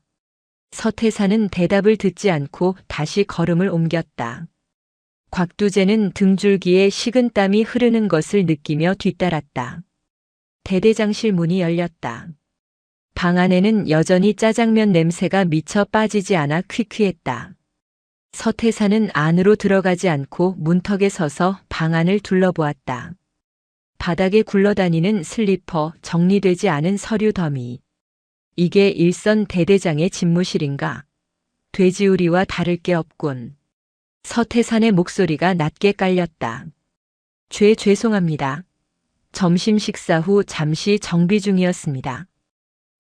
서태산은 대답을 듣지 않고 다시 걸음을 옮겼다. 곽두재는 등줄기에 식은땀이 흐르는 것을 느끼며 뒤따랐다. 대대장실 문이 열렸다. 방 안에는 여전히 짜장면 냄새가 미쳐 빠지지 않아 퀴퀴했다. 서태산은 안으로 들어가지 않고 문턱에 서서 방 안을 둘러보았다. 바닥에 굴러다니는 슬리퍼, 정리되지 않은 서류 더미. 이게 일선 대대장의 집무실인가? 돼지우리와 다를 게 없군. 서태산의 목소리가 낮게 깔렸다. 죄송합니다. 점심 식사 후 잠시 정비 중이었습니다.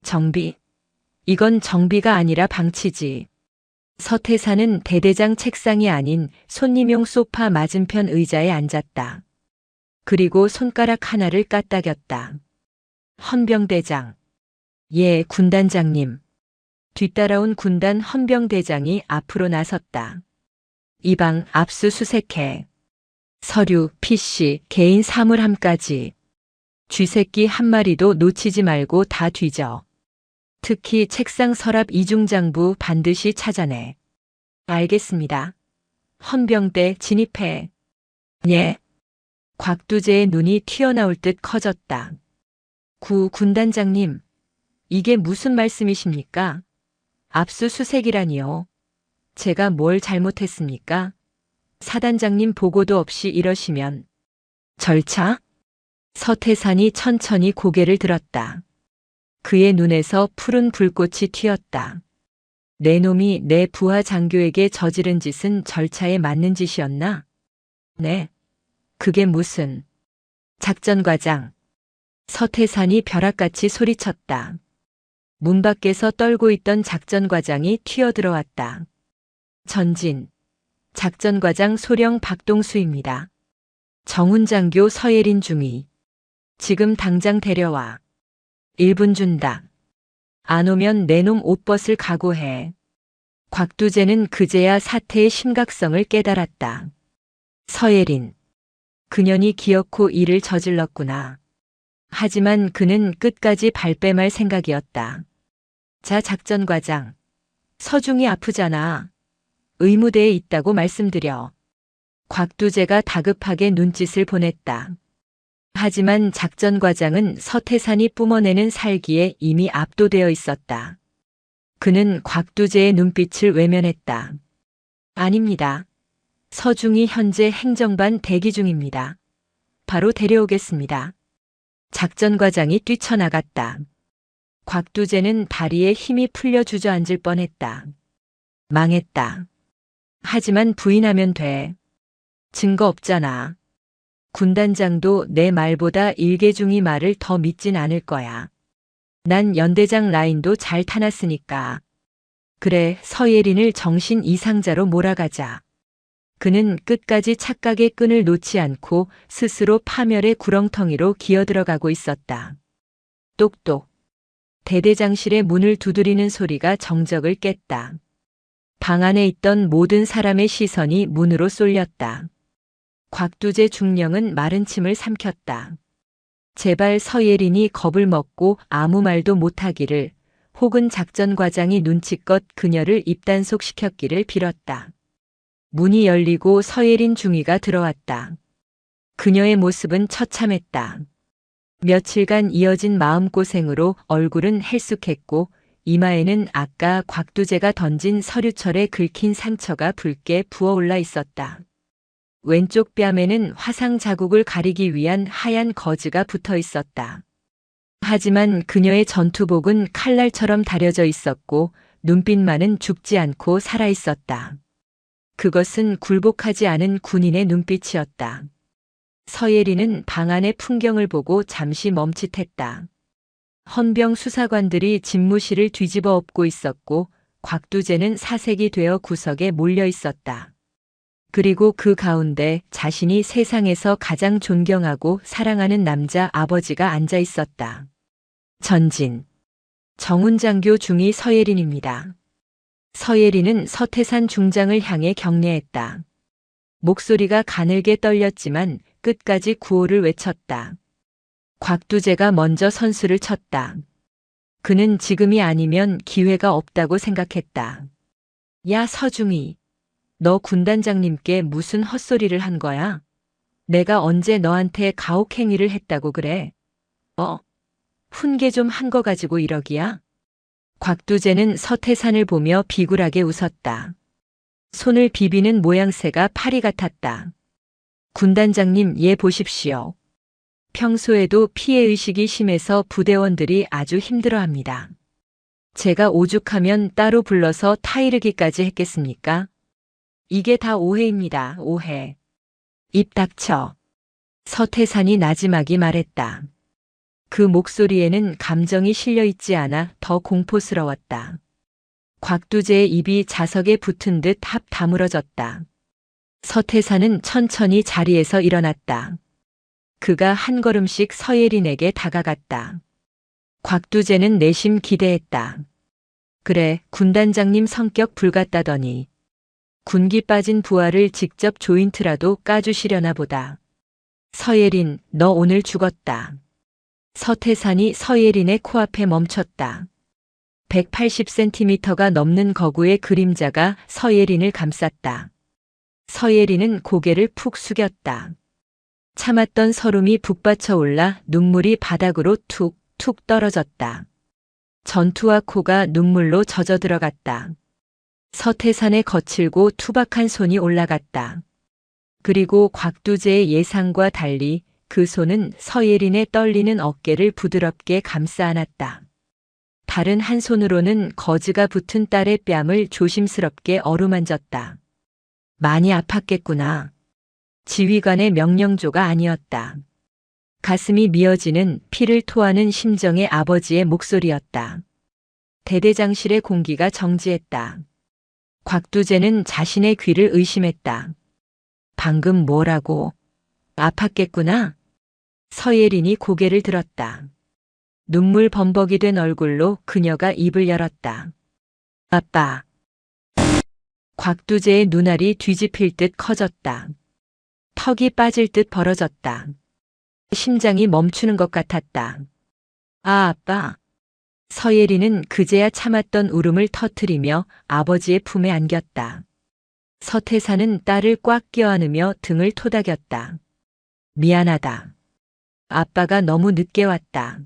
정비? 이건 정비가 아니라 방치지. 서태산은 대대장 책상이 아닌 손님용 소파 맞은편 의자에 앉았다. 그리고 손가락 하나를 까딱였다. 헌병대장. 예, 군단장님. 뒤따라온 군단 헌병대장이 앞으로 나섰다. 이 방 압수수색해. 서류, PC, 개인 사물함까지. 쥐새끼 한 마리도 놓치지 말고 다 뒤져. 특히 책상 서랍 이중장부 반드시 찾아내. 알겠습니다. 헌병대 진입해. 예. 곽두재의 눈이 튀어나올 듯 커졌다. 구 군단장님, 이게 무슨 말씀이십니까? 압수수색이라니요. 제가 뭘 잘못했습니까? 사단장님 보고도 없이 이러시면. 절차? 서태산이 천천히 고개를 들었다. 그의 눈에서 푸른 불꽃이 튀었다. 내 놈이 내 부하 장교에게 저지른 짓은 절차에 맞는 짓이었나? 네. 그게 무슨... 작전과장. 서태산이 벼락같이 소리쳤다. 문 밖에서 떨고 있던 작전과장이 튀어들어왔다. 전진. 작전과장 소령 박동수입니다. 정훈 장교 서예린 중위. 지금 당장 데려와. 1분 준다. 안 오면 내 놈 옷벗을 각오해. 곽두재는 그제야 사태의 심각성을 깨달았다. 서예린. 그년이 기어코 일을 저질렀구나. 하지만 그는 끝까지 발뺌할 생각이었다. 자, 작전과장. 서중이 아프잖아. 의무대에 있다고 말씀드려. 곽두재가 다급하게 눈짓을 보냈다. 하지만 작전과장은 서태산이 뿜어내는 살기에 이미 압도되어 있었다. 그는 곽두재의 눈빛을 외면했다. 아닙니다. 서중이 현재 행정반 대기 중입니다. 바로 데려오겠습니다. 작전과장이 뛰쳐나갔다. 곽두재는 다리에 힘이 풀려 주저앉을 뻔했다. 망했다. 하지만 부인하면 돼. 증거 없잖아. 군단장도 내 말보다 일개중이 말을 더 믿진 않을 거야. 난 연대장 라인도 잘 타놨으니까. 그래, 서예린을 정신 이상자로 몰아가자. 그는 끝까지 착각의 끈을 놓지 않고 스스로 파멸의 구렁텅이로 기어들어가고 있었다. 똑똑. 대대장실의 문을 두드리는 소리가 정적을 깼다. 방 안에 있던 모든 사람의 시선이 문으로 쏠렸다. 곽두재 중령은 마른 침을 삼켰다. 제발 서예린이 겁을 먹고 아무 말도 못하기를, 혹은 작전과장이 눈치껏 그녀를 입단속시켰기를 빌었다. 문이 열리고 서예린 중위가 들어왔다. 그녀의 모습은 처참했다. 며칠간 이어진 마음고생으로 얼굴은 헬쑥했고 이마에는 아까 곽두재가 던진 서류철에 긁힌 상처가 붉게 부어올라 있었다. 왼쪽 뺨에는 화상 자국을 가리기 위한 하얀 거즈가 붙어 있었다. 하지만 그녀의 전투복은 칼날처럼 다려져 있었고 눈빛만은 죽지 않고 살아 있었다. 그것은 굴복하지 않은 군인의 눈빛이었다. 서예린은 방 안의 풍경을 보고 잠시 멈칫했다. 헌병 수사관들이 집무실을 뒤집어 엎고 있었고 곽두재는 사색이 되어 구석에 몰려 있었다. 그리고 그 가운데 자신이 세상에서 가장 존경하고 사랑하는 남자 아버지가 앉아 있었다. 전진. 정훈 장교 중위 서예린입니다. 서예린은 서태산 중장을 향해 경례했다. 목소리가 가늘게 떨렸지만 끝까지 구호를 외쳤다. 곽두재가 먼저 선수를 쳤다. 그는 지금이 아니면 기회가 없다고 생각했다. 야, 서중이. 너 군단장님께 무슨 헛소리를 한 거야? 내가 언제 너한테 가혹행위를 했다고 그래? 훈계 좀 한 거 가지고 이러기야? 곽두재는 서태산을 보며 비굴하게 웃었다. 손을 비비는 모양새가 파리 같았다. 군단장님, 얘 보십시오. 평소에도 피해의식이 심해서 부대원들이 아주 힘들어합니다. 제가 오죽하면 따로 불러서 타이르기까지 했겠습니까? 이게 다 오해입니다, 오해. 입 닥쳐. 서태산이 나지막이 말했다. 그 목소리에는 감정이 실려 있지 않아 더 공포스러웠다. 곽두재의 입이 자석에 붙은 듯 합 다물어졌다. 서태산은 천천히 자리에서 일어났다. 그가 한 걸음씩 서예린에게 다가갔다. 곽두재는 내심 기대했다. 그래, 군단장님 성격 불같다더니 군기 빠진 부하를 직접 조인트라도 까주시려나 보다. 서예린, 너 오늘 죽었다. 서태산이 서예린의 코앞에 멈췄다. 180cm가 넘는 거구의 그림자가 서예린을 감쌌다. 서예린은 고개를 푹 숙였다. 참았던 서름이 북받쳐 올라 눈물이 바닥으로 툭툭 떨어졌다. 전투와 코가 눈물로 젖어 들어갔다. 서태산의 거칠고 투박한 손이 올라갔다. 그리고 곽두재의 예상과 달리 그 손은 서예린의 떨리는 어깨를 부드럽게 감싸 안았다. 다른 한 손으로는 거즈가 붙은 딸의 뺨을 조심스럽게 어루만졌다. 많이 아팠겠구나. 지휘관의 명령조가 아니었다. 가슴이 미어지는 피를 토하는 심정의 아버지의 목소리였다. 대대장실의 공기가 정지했다. 곽두재는 자신의 귀를 의심했다. 방금 뭐라고? 아팠겠구나? 서예린이 고개를 들었다. 눈물 범벅이 된 얼굴로 그녀가 입을 열었다. 아빠. 곽두재의 눈알이 뒤집힐 듯 커졌다. 턱이 빠질 듯 벌어졌다. 심장이 멈추는 것 같았다. 아, 아빠. 서예린은 그제야 참았던 울음을 터뜨리며 아버지의 품에 안겼다. 서태사는 딸을 꽉 껴안으며 등을 토닥였다. 미안하다. 아빠가 너무 늦게 왔다.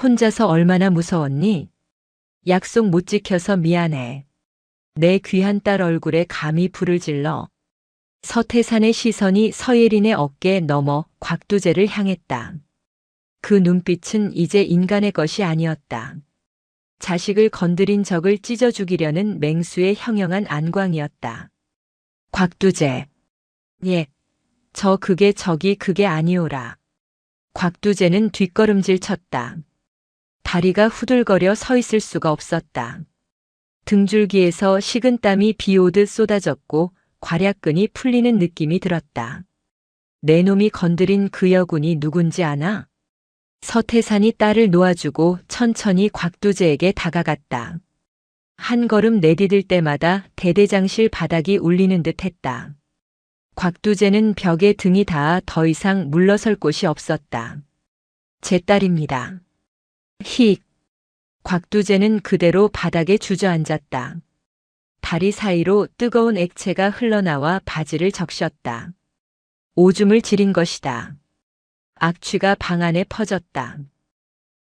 혼자서 얼마나 무서웠니? 약속 못 지켜서 미안해. 내 귀한 딸 얼굴에 감히 불을 질러. 서태산의 시선이 서예린의 어깨에 넘어 곽두재를 향했다. 그 눈빛은 이제 인간의 것이 아니었다. 자식을 건드린 적을 찢어 죽이려는 맹수의 형형한 안광이었다. 곽두재. 예. 그게 아니오라. 곽두재는 뒷걸음질 쳤다. 다리가 후들거려 서 있을 수가 없었다. 등줄기에서 식은땀이 비오듯 쏟아졌고 괄약근이 풀리는 느낌이 들었다. 내 놈이 건드린 그 여군이 누군지 아나? 서태산이 딸을 놓아주고 천천히 곽두재에게 다가갔다. 한 걸음 내디딜 때마다 대대장실 바닥이 울리는 듯 했다. 곽두재는 벽에 등이 닿아 더 이상 물러설 곳이 없었다. 제 딸입니다. 힉. 곽두재는 그대로 바닥에 주저앉았다. 다리 사이로 뜨거운 액체가 흘러나와 바지를 적셨다. 오줌을 지린 것이다. 악취가 방 안에 퍼졌다.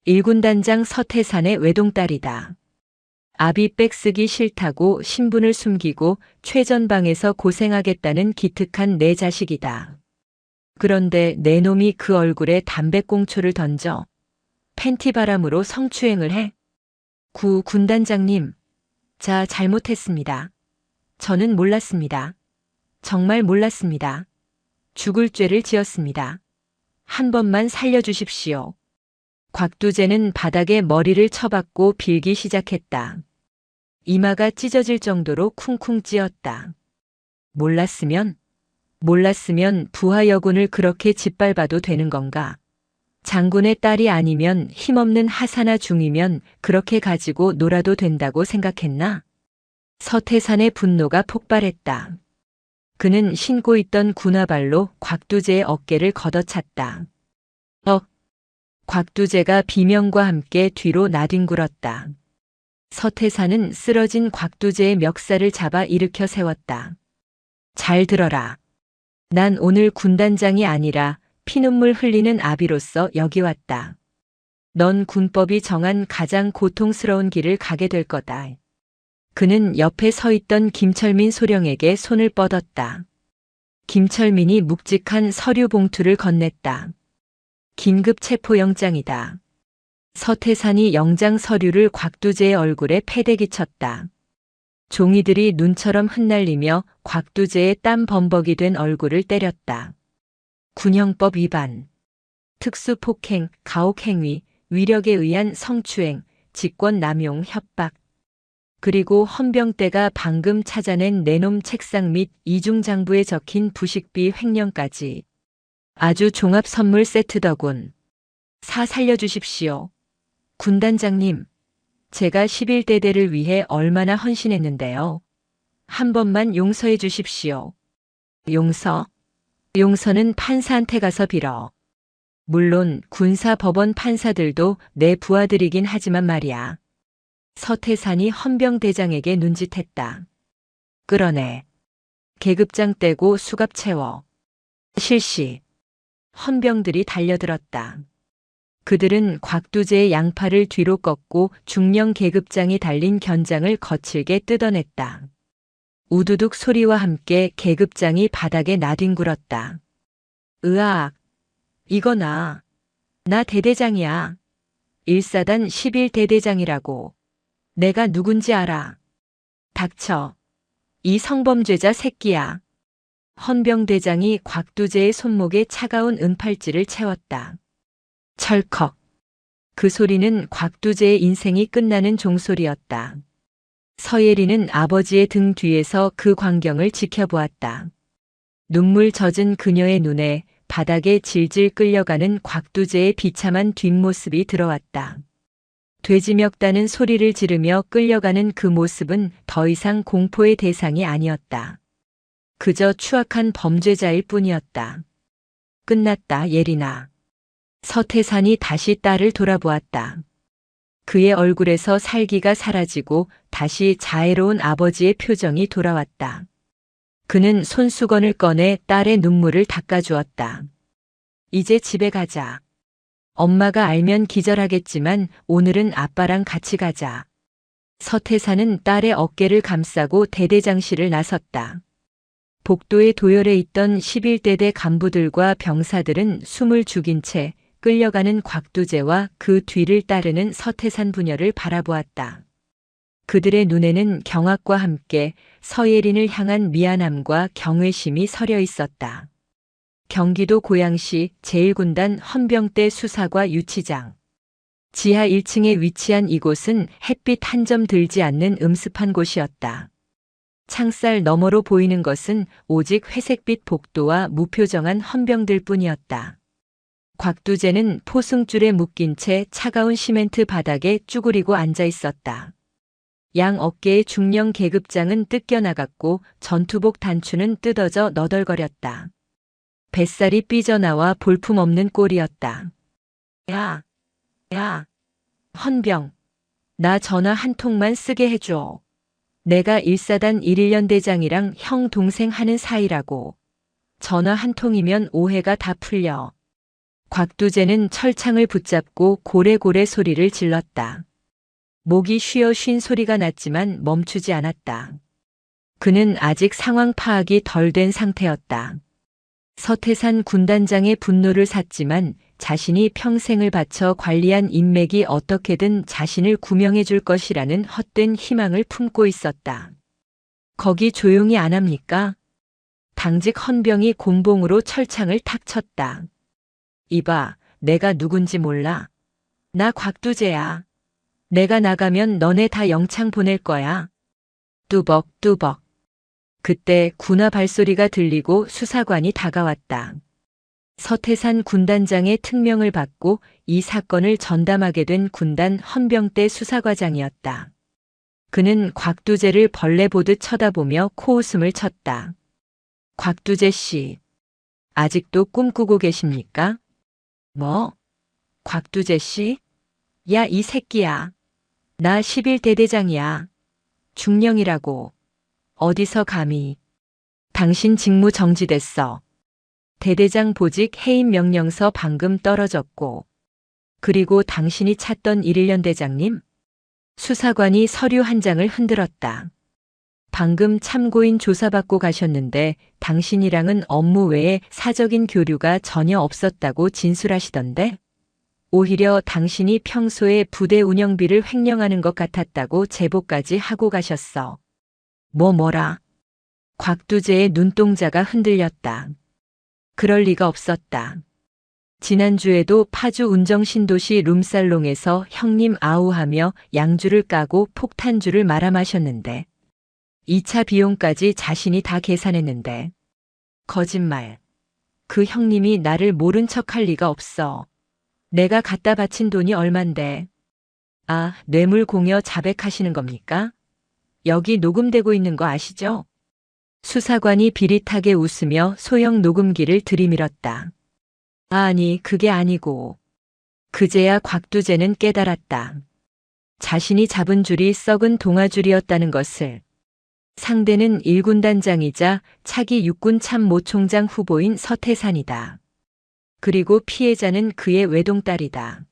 일군단장 서태산의 외동딸이다. 아비 빽쓰기 싫다고 신분을 숨기고 최전방에서 고생하겠다는 기특한 내 자식이다. 그런데 내 놈이 그 얼굴에 담배꽁초를 던져 팬티 바람으로 성추행을 해? 군단장님, 잘못했습니다. 저는 몰랐습니다. 정말 몰랐습니다. 죽을 죄를 지었습니다. 한 번만 살려주십시오. 곽두재는 바닥에 머리를 쳐박고 빌기 시작했다. 이마가 찢어질 정도로 쿵쿵 찧었다. 몰랐으면 부하 여군을 그렇게 짓밟아도 되는 건가? 장군의 딸이 아니면 힘없는 하사나 중이면 그렇게 가지고 놀아도 된다고 생각했나? 서태산의 분노가 폭발했다. 그는 신고 있던 군화발로 곽두재의 어깨를 걷어찼다. 곽두재가 비명과 함께 뒤로 나뒹굴었다. 서태산은 쓰러진 곽두재의 멱살을 잡아 일으켜 세웠다. 잘 들어라. 난 오늘 군단장이 아니라 피눈물 흘리는 아비로서 여기 왔다. 넌 군법이 정한 가장 고통스러운 길을 가게 될 거다. 그는 옆에 서 있던 김철민 소령에게 손을 뻗었다. 김철민이 묵직한 서류 봉투를 건넸다. 긴급 체포영장이다. 서태산이 영장 서류를 곽두재의 얼굴에 패대기 쳤다. 종이들이 눈처럼 흩날리며 곽두재의 땀 범벅이 된 얼굴을 때렸다. 군형법 위반, 특수폭행, 가혹행위, 위력에 의한 성추행, 직권남용, 협박, 그리고 헌병대가 방금 찾아낸 내놈 책상 및 이중장부에 적힌 부식비 횡령까지. 아주 종합 선물 세트더군. 살려주십시오. 군단장님, 제가 11대대를 위해 얼마나 헌신했는데요. 한 번만 용서해 주십시오. 용서는 판사한테 가서 빌어. 물론 군사법원 판사들도 내 부하들이긴 하지만 말이야. 서태산이 헌병대장에게 눈짓했다. 끌어내. 계급장 떼고 수갑 채워. 실시. 헌병들이 달려들었다. 그들은 곽두재의 양팔을 뒤로 꺾고 중령 계급장이 달린 견장을 거칠게 뜯어냈다. 우두둑 소리와 함께 계급장이 바닥에 나뒹굴었다. 으악! 이거 나 대대장이야. 1사단 11대대장이라고. 내가 누군지 알아. 닥쳐. 이 성범죄자 새끼야. 헌병대장이 곽두재의 손목에 차가운 은팔찌를 채웠다. 철컥. 그 소리는 곽두재의 인생이 끝나는 종소리였다. 서예리는 아버지의 등 뒤에서 그 광경을 지켜보았다. 눈물 젖은 그녀의 눈에 바닥에 질질 끌려가는 곽두재의 비참한 뒷모습이 들어왔다. 돼지 멱다는 소리를 지르며 끌려가는 그 모습은 더 이상 공포의 대상이 아니었다. 그저 추악한 범죄자일 뿐이었다. 끝났다, 예린아. 서태산이 다시 딸을 돌아보았다. 그의 얼굴에서 살기가 사라지고 다시 자애로운 아버지의 표정이 돌아왔다. 그는 손수건을 꺼내 딸의 눈물을 닦아주었다. 이제 집에 가자. 엄마가 알면 기절하겠지만 오늘은 아빠랑 같이 가자. 서태산은 딸의 어깨를 감싸고 대대장실을 나섰다. 복도에 도열해 있던 11대대 간부들과 병사들은 숨을 죽인 채 끌려가는 곽두재와 그 뒤를 따르는 서태산 부녀를 바라보았다. 그들의 눈에는 경악과 함께 서예린을 향한 미안함과 경외심이 서려 있었다. 경기도 고양시 제1군단 헌병대 수사과 유치장. 지하 1층에 위치한 이곳은 햇빛 한 점 들지 않는 음습한 곳이었다. 창살 너머로 보이는 것은 오직 회색빛 복도와 무표정한 헌병들 뿐이었다. 곽두재는 포승줄에 묶인 채 차가운 시멘트 바닥에 쭈그리고 앉아 있었다. 양 어깨의 중령 계급장은 뜯겨나갔고 전투복 단추는 뜯어져 너덜거렸다. 뱃살이 삐져나와 볼품없는 꼴이었다. 야, 헌병. 나 전화 한 통만 쓰게 해줘. 내가 1사단 1일연대장이랑 형 동생 하는 사이라고. 전화 한 통이면 오해가 다 풀려. 곽두재는 철창을 붙잡고 고래고래 소리를 질렀다. 목이 쉬어 쉰 소리가 났지만 멈추지 않았다. 그는 아직 상황 파악이 덜 된 상태였다. 서태산 군단장의 분노를 샀지만 자신이 평생을 바쳐 관리한 인맥이 어떻게든 자신을 구명해 줄 것이라는 헛된 희망을 품고 있었다. 거기 조용히 안 합니까? 당직 헌병이 곤봉으로 철창을 탁 쳤다. 이봐, 내가 누군지 몰라. 나 곽두재야. 내가 나가면 너네 다 영창 보낼 거야. 뚜벅뚜벅. 그때 군화 발소리가 들리고 수사관이 다가왔다. 서태산 군단장의 특명을 받고 이 사건을 전담하게 된 군단 헌병대 수사과장이었다. 그는 곽두재를 벌레 보듯 쳐다보며 코웃음을 쳤다. 곽두재 씨, 아직도 꿈꾸고 계십니까? 뭐? 곽두재 씨? 야, 이 새끼야. 나 11대대장이야. 중령이라고. 어디서 감히. 당신 직무 정지됐어. 대대장 보직 해임 명령서 방금 떨어졌고. 그리고 당신이 찾던 1일연대장님? 수사관이 서류 한 장을 흔들었다. 방금 참고인 조사받고 가셨는데 당신이랑은 업무 외에 사적인 교류가 전혀 없었다고 진술하시던데? 오히려 당신이 평소에 부대 운영비를 횡령하는 것 같았다고 제보까지 하고 가셨어. 뭐라? 곽두재의 눈동자가 흔들렸다. 그럴 리가 없었다. 지난주에도 파주 운정신도시 룸살롱에서 형님 아우하며 양주를 까고 폭탄주를 말아 마셨는데 2차 비용까지 자신이 다 계산했는데. 거짓말. 그 형님이 나를 모른 척할 리가 없어. 내가 갖다 바친 돈이 얼만데. 아, 뇌물공여 자백하시는 겁니까? 여기 녹음되고 있는 거 아시죠? 수사관이 비릿하게 웃으며 소형 녹음기를 들이밀었다. 아니, 그게 아니고. 그제야 곽두재는 깨달았다. 자신이 잡은 줄이 썩은 동아줄이었다는 것을. 상대는 1군단장이자 차기 육군 참모총장 후보인 서태산이다. 그리고 피해자는 그의 외동딸이다.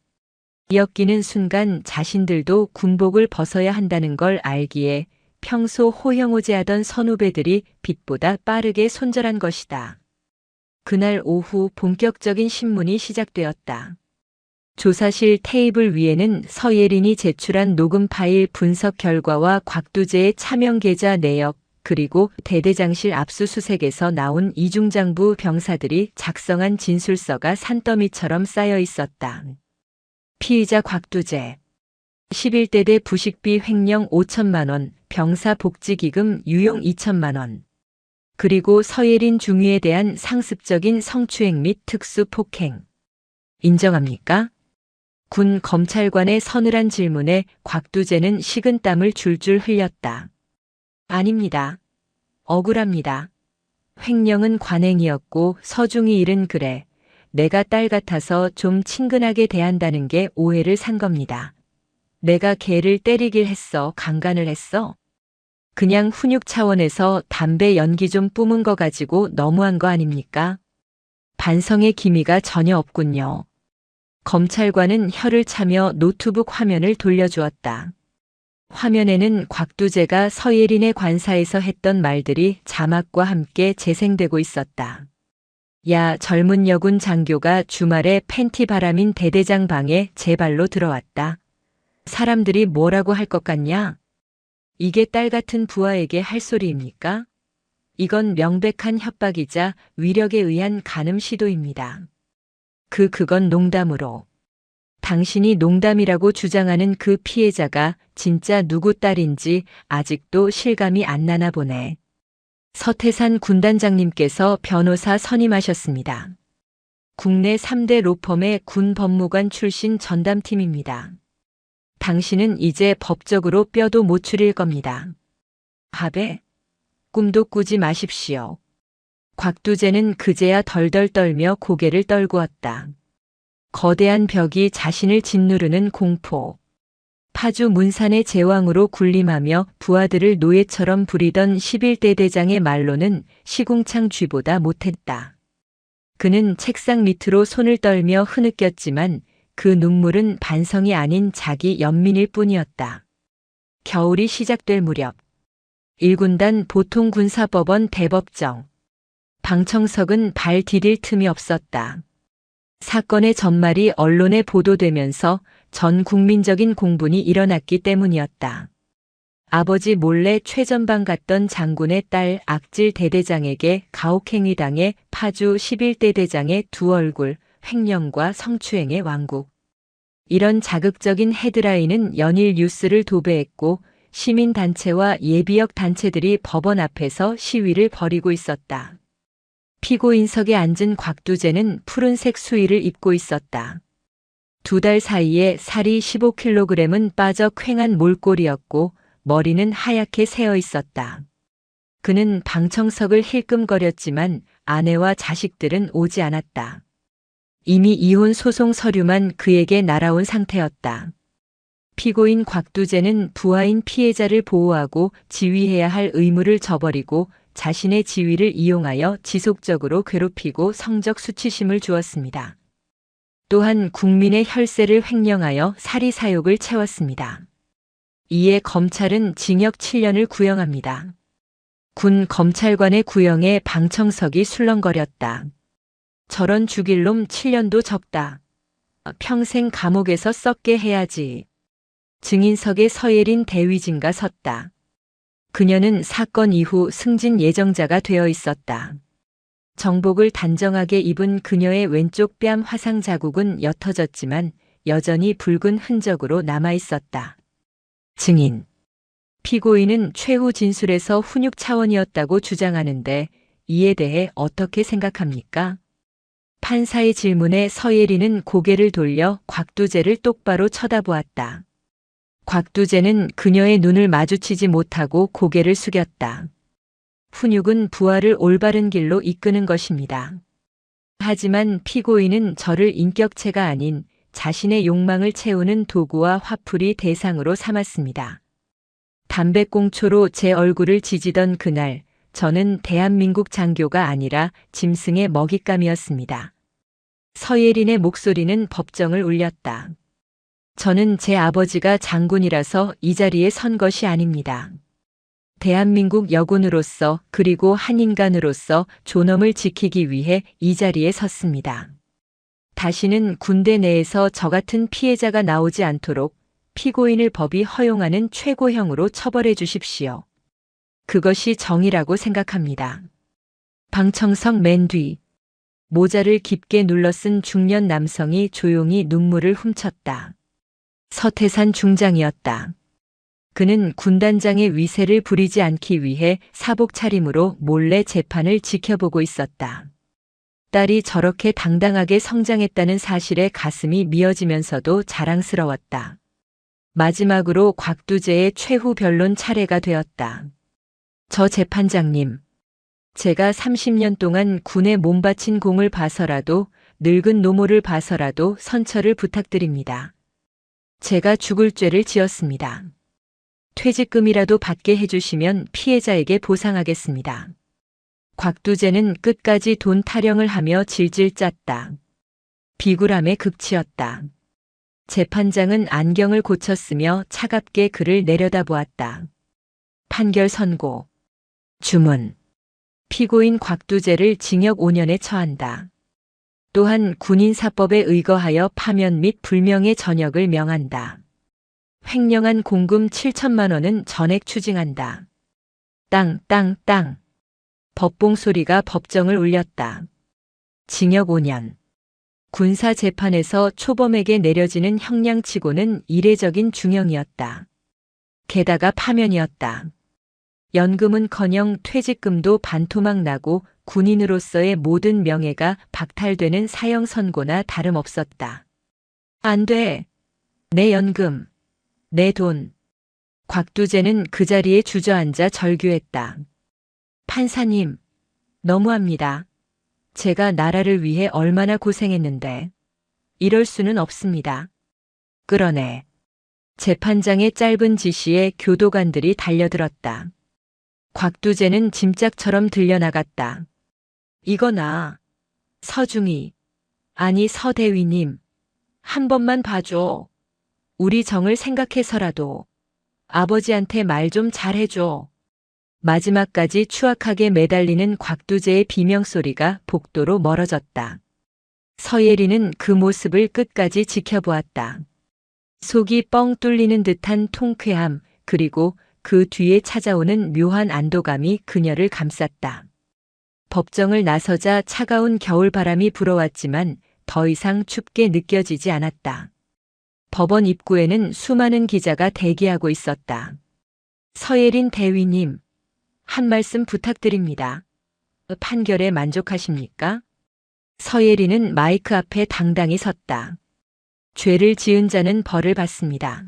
엮이는 순간 자신들도 군복을 벗어야 한다는 걸 알기에 평소 호형호재하던 선후배들이 빛보다 빠르게 손절한 것이다. 그날 오후 본격적인 신문이 시작되었다. 조사실 테이블 위에는 서예린이 제출한 녹음 파일 분석 결과와 곽두재의 차명 계좌 내역, 그리고 대대장실 압수수색에서 나온 이중장부 병사들이 작성한 진술서가 산더미처럼 쌓여 있었다. 피의자 곽두재. 11대대 부식비 횡령 5천만 원, 병사복지기금 유용 2천만 원. 그리고 서예린 중위에 대한 상습적인 성추행 및 특수폭행. 인정합니까? 군 검찰관의 서늘한 질문에 곽두재는 식은땀을 줄줄 흘렸다. 아닙니다. 억울합니다. 횡령은 관행이었고 서중이 일은 그래. 내가 딸 같아서 좀 친근하게 대한다는 게 오해를 산 겁니다. 내가 걔를 때리길 했어? 강간을 했어? 그냥 훈육 차원에서 담배 연기 좀 뿜은 거 가지고 너무한 거 아닙니까? 반성의 기미가 전혀 없군요. 검찰관은 혀를 차며 노트북 화면을 돌려주었다. 화면에는 곽두재가 서예린의 관사에서 했던 말들이 자막과 함께 재생되고 있었다. 야, 젊은 여군 장교가 주말에 팬티 바람인 대대장 방에 제 발로 들어왔다. 사람들이 뭐라고 할 것 같냐? 이게 딸 같은 부하에게 할 소리입니까? 이건 명백한 협박이자 위력에 의한 간음 시도입니다. 그건 농담으로. 당신이 농담이라고 주장하는 그 피해자가 진짜 누구 딸인지 아직도 실감이 안 나나 보네. 서태산 군단장님께서 변호사 선임하셨습니다. 국내 3대 로펌의 군 법무관 출신 전담팀입니다. 당신은 이제 법적으로 뼈도 못 추릴 겁니다. 하베, 꿈도 꾸지 마십시오. 곽두재는 그제야 덜덜 떨며 고개를 떨구었다. 거대한 벽이 자신을 짓누르는 공포. 파주 문산의 제왕으로 군림하며 부하들을 노예처럼 부리던 11대 대장의 말로는 시궁창 쥐보다 못했다. 그는 책상 밑으로 손을 떨며 흐느꼈지만 그 눈물은 반성이 아닌 자기 연민일 뿐이었다. 겨울이 시작될 무렵 1군단 보통군사법원 대법정. 방청석은 발 디딜 틈이 없었다. 사건의 전말이 언론에 보도되면서 전 국민적인 공분이 일어났기 때문이었다. 아버지 몰래 최전방 갔던 장군의 딸 악질 대대장에게 가혹행위 당해 파주 11대 대장의 두 얼굴, 횡령과 성추행의 왕국. 이런 자극적인 헤드라인은 연일 뉴스를 도배했고 시민단체와 예비역 단체들이 법원 앞에서 시위를 벌이고 있었다. 피고인석에 앉은 곽두재는 푸른색 수의를 입고 있었다. 2달 사이에 살이 15kg은 빠져 퀭한 몰골이었고 머리는 하얗게 새어 있었다. 그는 방청석을 힐끔거렸지만 아내와 자식들은 오지 않았다. 이미 이혼 소송 서류만 그에게 날아온 상태였다. 피고인 곽두재는 부하인 피해자를 보호하고 지휘해야 할 의무를 저버리고 자신의 지위를 이용하여 지속적으로 괴롭히고 성적 수치심을 주었습니다. 또한 국민의 혈세를 횡령하여 사리사욕을 채웠습니다. 이에 검찰은 징역 7년을 구형합니다. 군 검찰관의 구형에 방청석이 술렁거렸다. 저런 죽일 놈 7년도 적다. 평생 감옥에서 썩게 해야지. 증인석에 서예린 대위진가 섰다. 그녀는 사건 이후 승진 예정자가 되어 있었다. 정복을 단정하게 입은 그녀의 왼쪽 뺨 화상 자국은 옅어졌지만 여전히 붉은 흔적으로 남아 있었다. 증인. 피고인은 최후 진술에서 훈육 차원이었다고 주장하는데 이에 대해 어떻게 생각합니까? 판사의 질문에 서예린은 고개를 돌려 곽두재를 똑바로 쳐다보았다. 곽두재는 그녀의 눈을 마주치지 못하고 고개를 숙였다. 훈육은 부하를 올바른 길로 이끄는 것입니다. 하지만 피고인은 저를 인격체가 아닌 자신의 욕망을 채우는 도구와 화풀이 대상으로 삼았습니다. 담배꽁초로 제 얼굴을 지지던 그날, 저는 대한민국 장교가 아니라 짐승의 먹잇감이었습니다. 서예린의 목소리는 법정을 울렸다. 저는 제 아버지가 장군이라서 이 자리에 선 것이 아닙니다. 대한민국 여군으로서 그리고 한 인간으로서 존엄을 지키기 위해 이 자리에 섰습니다. 다시는 군대 내에서 저 같은 피해자가 나오지 않도록 피고인을 법이 허용하는 최고형으로 처벌해 주십시오. 그것이 정의라고 생각합니다. 방청석 맨 뒤. 모자를 깊게 눌러 쓴 중년 남성이 조용히 눈물을 훔쳤다. 서태산 중장이었다. 그는 군단장의 위세를 부리지 않기 위해 사복 차림으로 몰래 재판을 지켜보고 있었다. 딸이 저렇게 당당하게 성장했다는 사실에 가슴이 미어지면서도 자랑스러웠다. 마지막으로 곽두재의 최후 변론 차례가 되었다. 저 재판장님, 제가 30년 동안 군에 몸바친 공을 봐서라도 늙은 노모를 봐서라도 선처를 부탁드립니다. 제가 죽을 죄를 지었습니다. 퇴직금이라도 받게 해주시면 피해자에게 보상하겠습니다. 곽두재는 끝까지 돈 타령을 하며 질질 짰다. 비굴함의 극치였다. 재판장은 안경을 고쳤으며 차갑게 그를 내려다보았다. 판결 선고. 주문. 피고인 곽두재를 징역 5년에 처한다. 또한 군인사법에 의거하여 파면 및 불명예 전역을 명한다. 횡령한 공금 7천만 원은 전액 추징한다. 땅, 땅, 땅. 법봉 소리가 법정을 울렸다. 징역 5년. 군사 재판에서 초범에게 내려지는 형량치고는 이례적인 중형이었다. 게다가 파면이었다. 연금은커녕 퇴직금도 반토막 나고 군인으로서의 모든 명예가 박탈되는 사형 선고나 다름없었다. 안 돼. 내 연금. 내 돈. 곽두재는 그 자리에 주저앉아 절규했다. 판사님, 너무합니다. 제가 나라를 위해 얼마나 고생했는데. 이럴 수는 없습니다. 끌어내. 재판장의 짧은 지시에 교도관들이 달려들었다. 곽두재는 짐짝처럼 들려나갔다. 이거나. 서중이. 아니 서대위님. 한 번만 봐줘. 우리 정을 생각해서라도. 아버지한테 말 좀 잘해줘. 마지막까지 추악하게 매달리는 곽두재의 비명소리가 복도로 멀어졌다. 서예리는 그 모습을 끝까지 지켜보았다. 속이 뻥 뚫리는 듯한 통쾌함, 그리고 그 뒤에 찾아오는 묘한 안도감이 그녀를 감쌌다. 법정을 나서자 차가운 겨울바람이 불어왔지만 더 이상 춥게 느껴지지 않았다. 법원 입구에는 수많은 기자가 대기하고 있었다. 서예린 대위님, 한 말씀 부탁드립니다. 판결에 만족하십니까? 서예린은 마이크 앞에 당당히 섰다. 죄를 지은 자는 벌을 받습니다.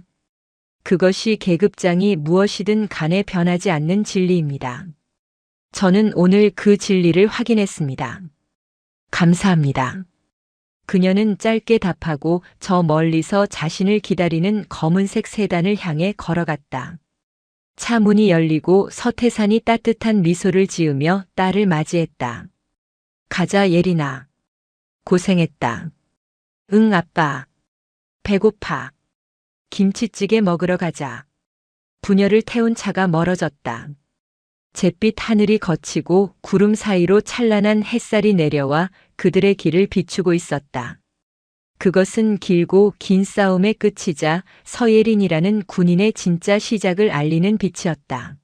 그것이 계급장이 무엇이든 간에 변하지 않는 진리입니다. 저는 오늘 그 진리를 확인했습니다. 감사합니다. 그녀는 짧게 답하고 저 멀리서 자신을 기다리는 검은색 세단을 향해 걸어갔다. 차 문이 열리고 서태산이 따뜻한 미소를 지으며 딸을 맞이했다. 가자 예린아. 고생했다. 응 아빠. 배고파. 김치찌개 먹으러 가자. 부녀를 태운 차가 멀어졌다. 잿빛 하늘이 걷히고 구름 사이로 찬란한 햇살이 내려와 그들의 길을 비추고 있었다. 그것은 길고 긴 싸움의 끝이자 서예린이라는 군인의 진짜 시작을 알리는 빛이었다.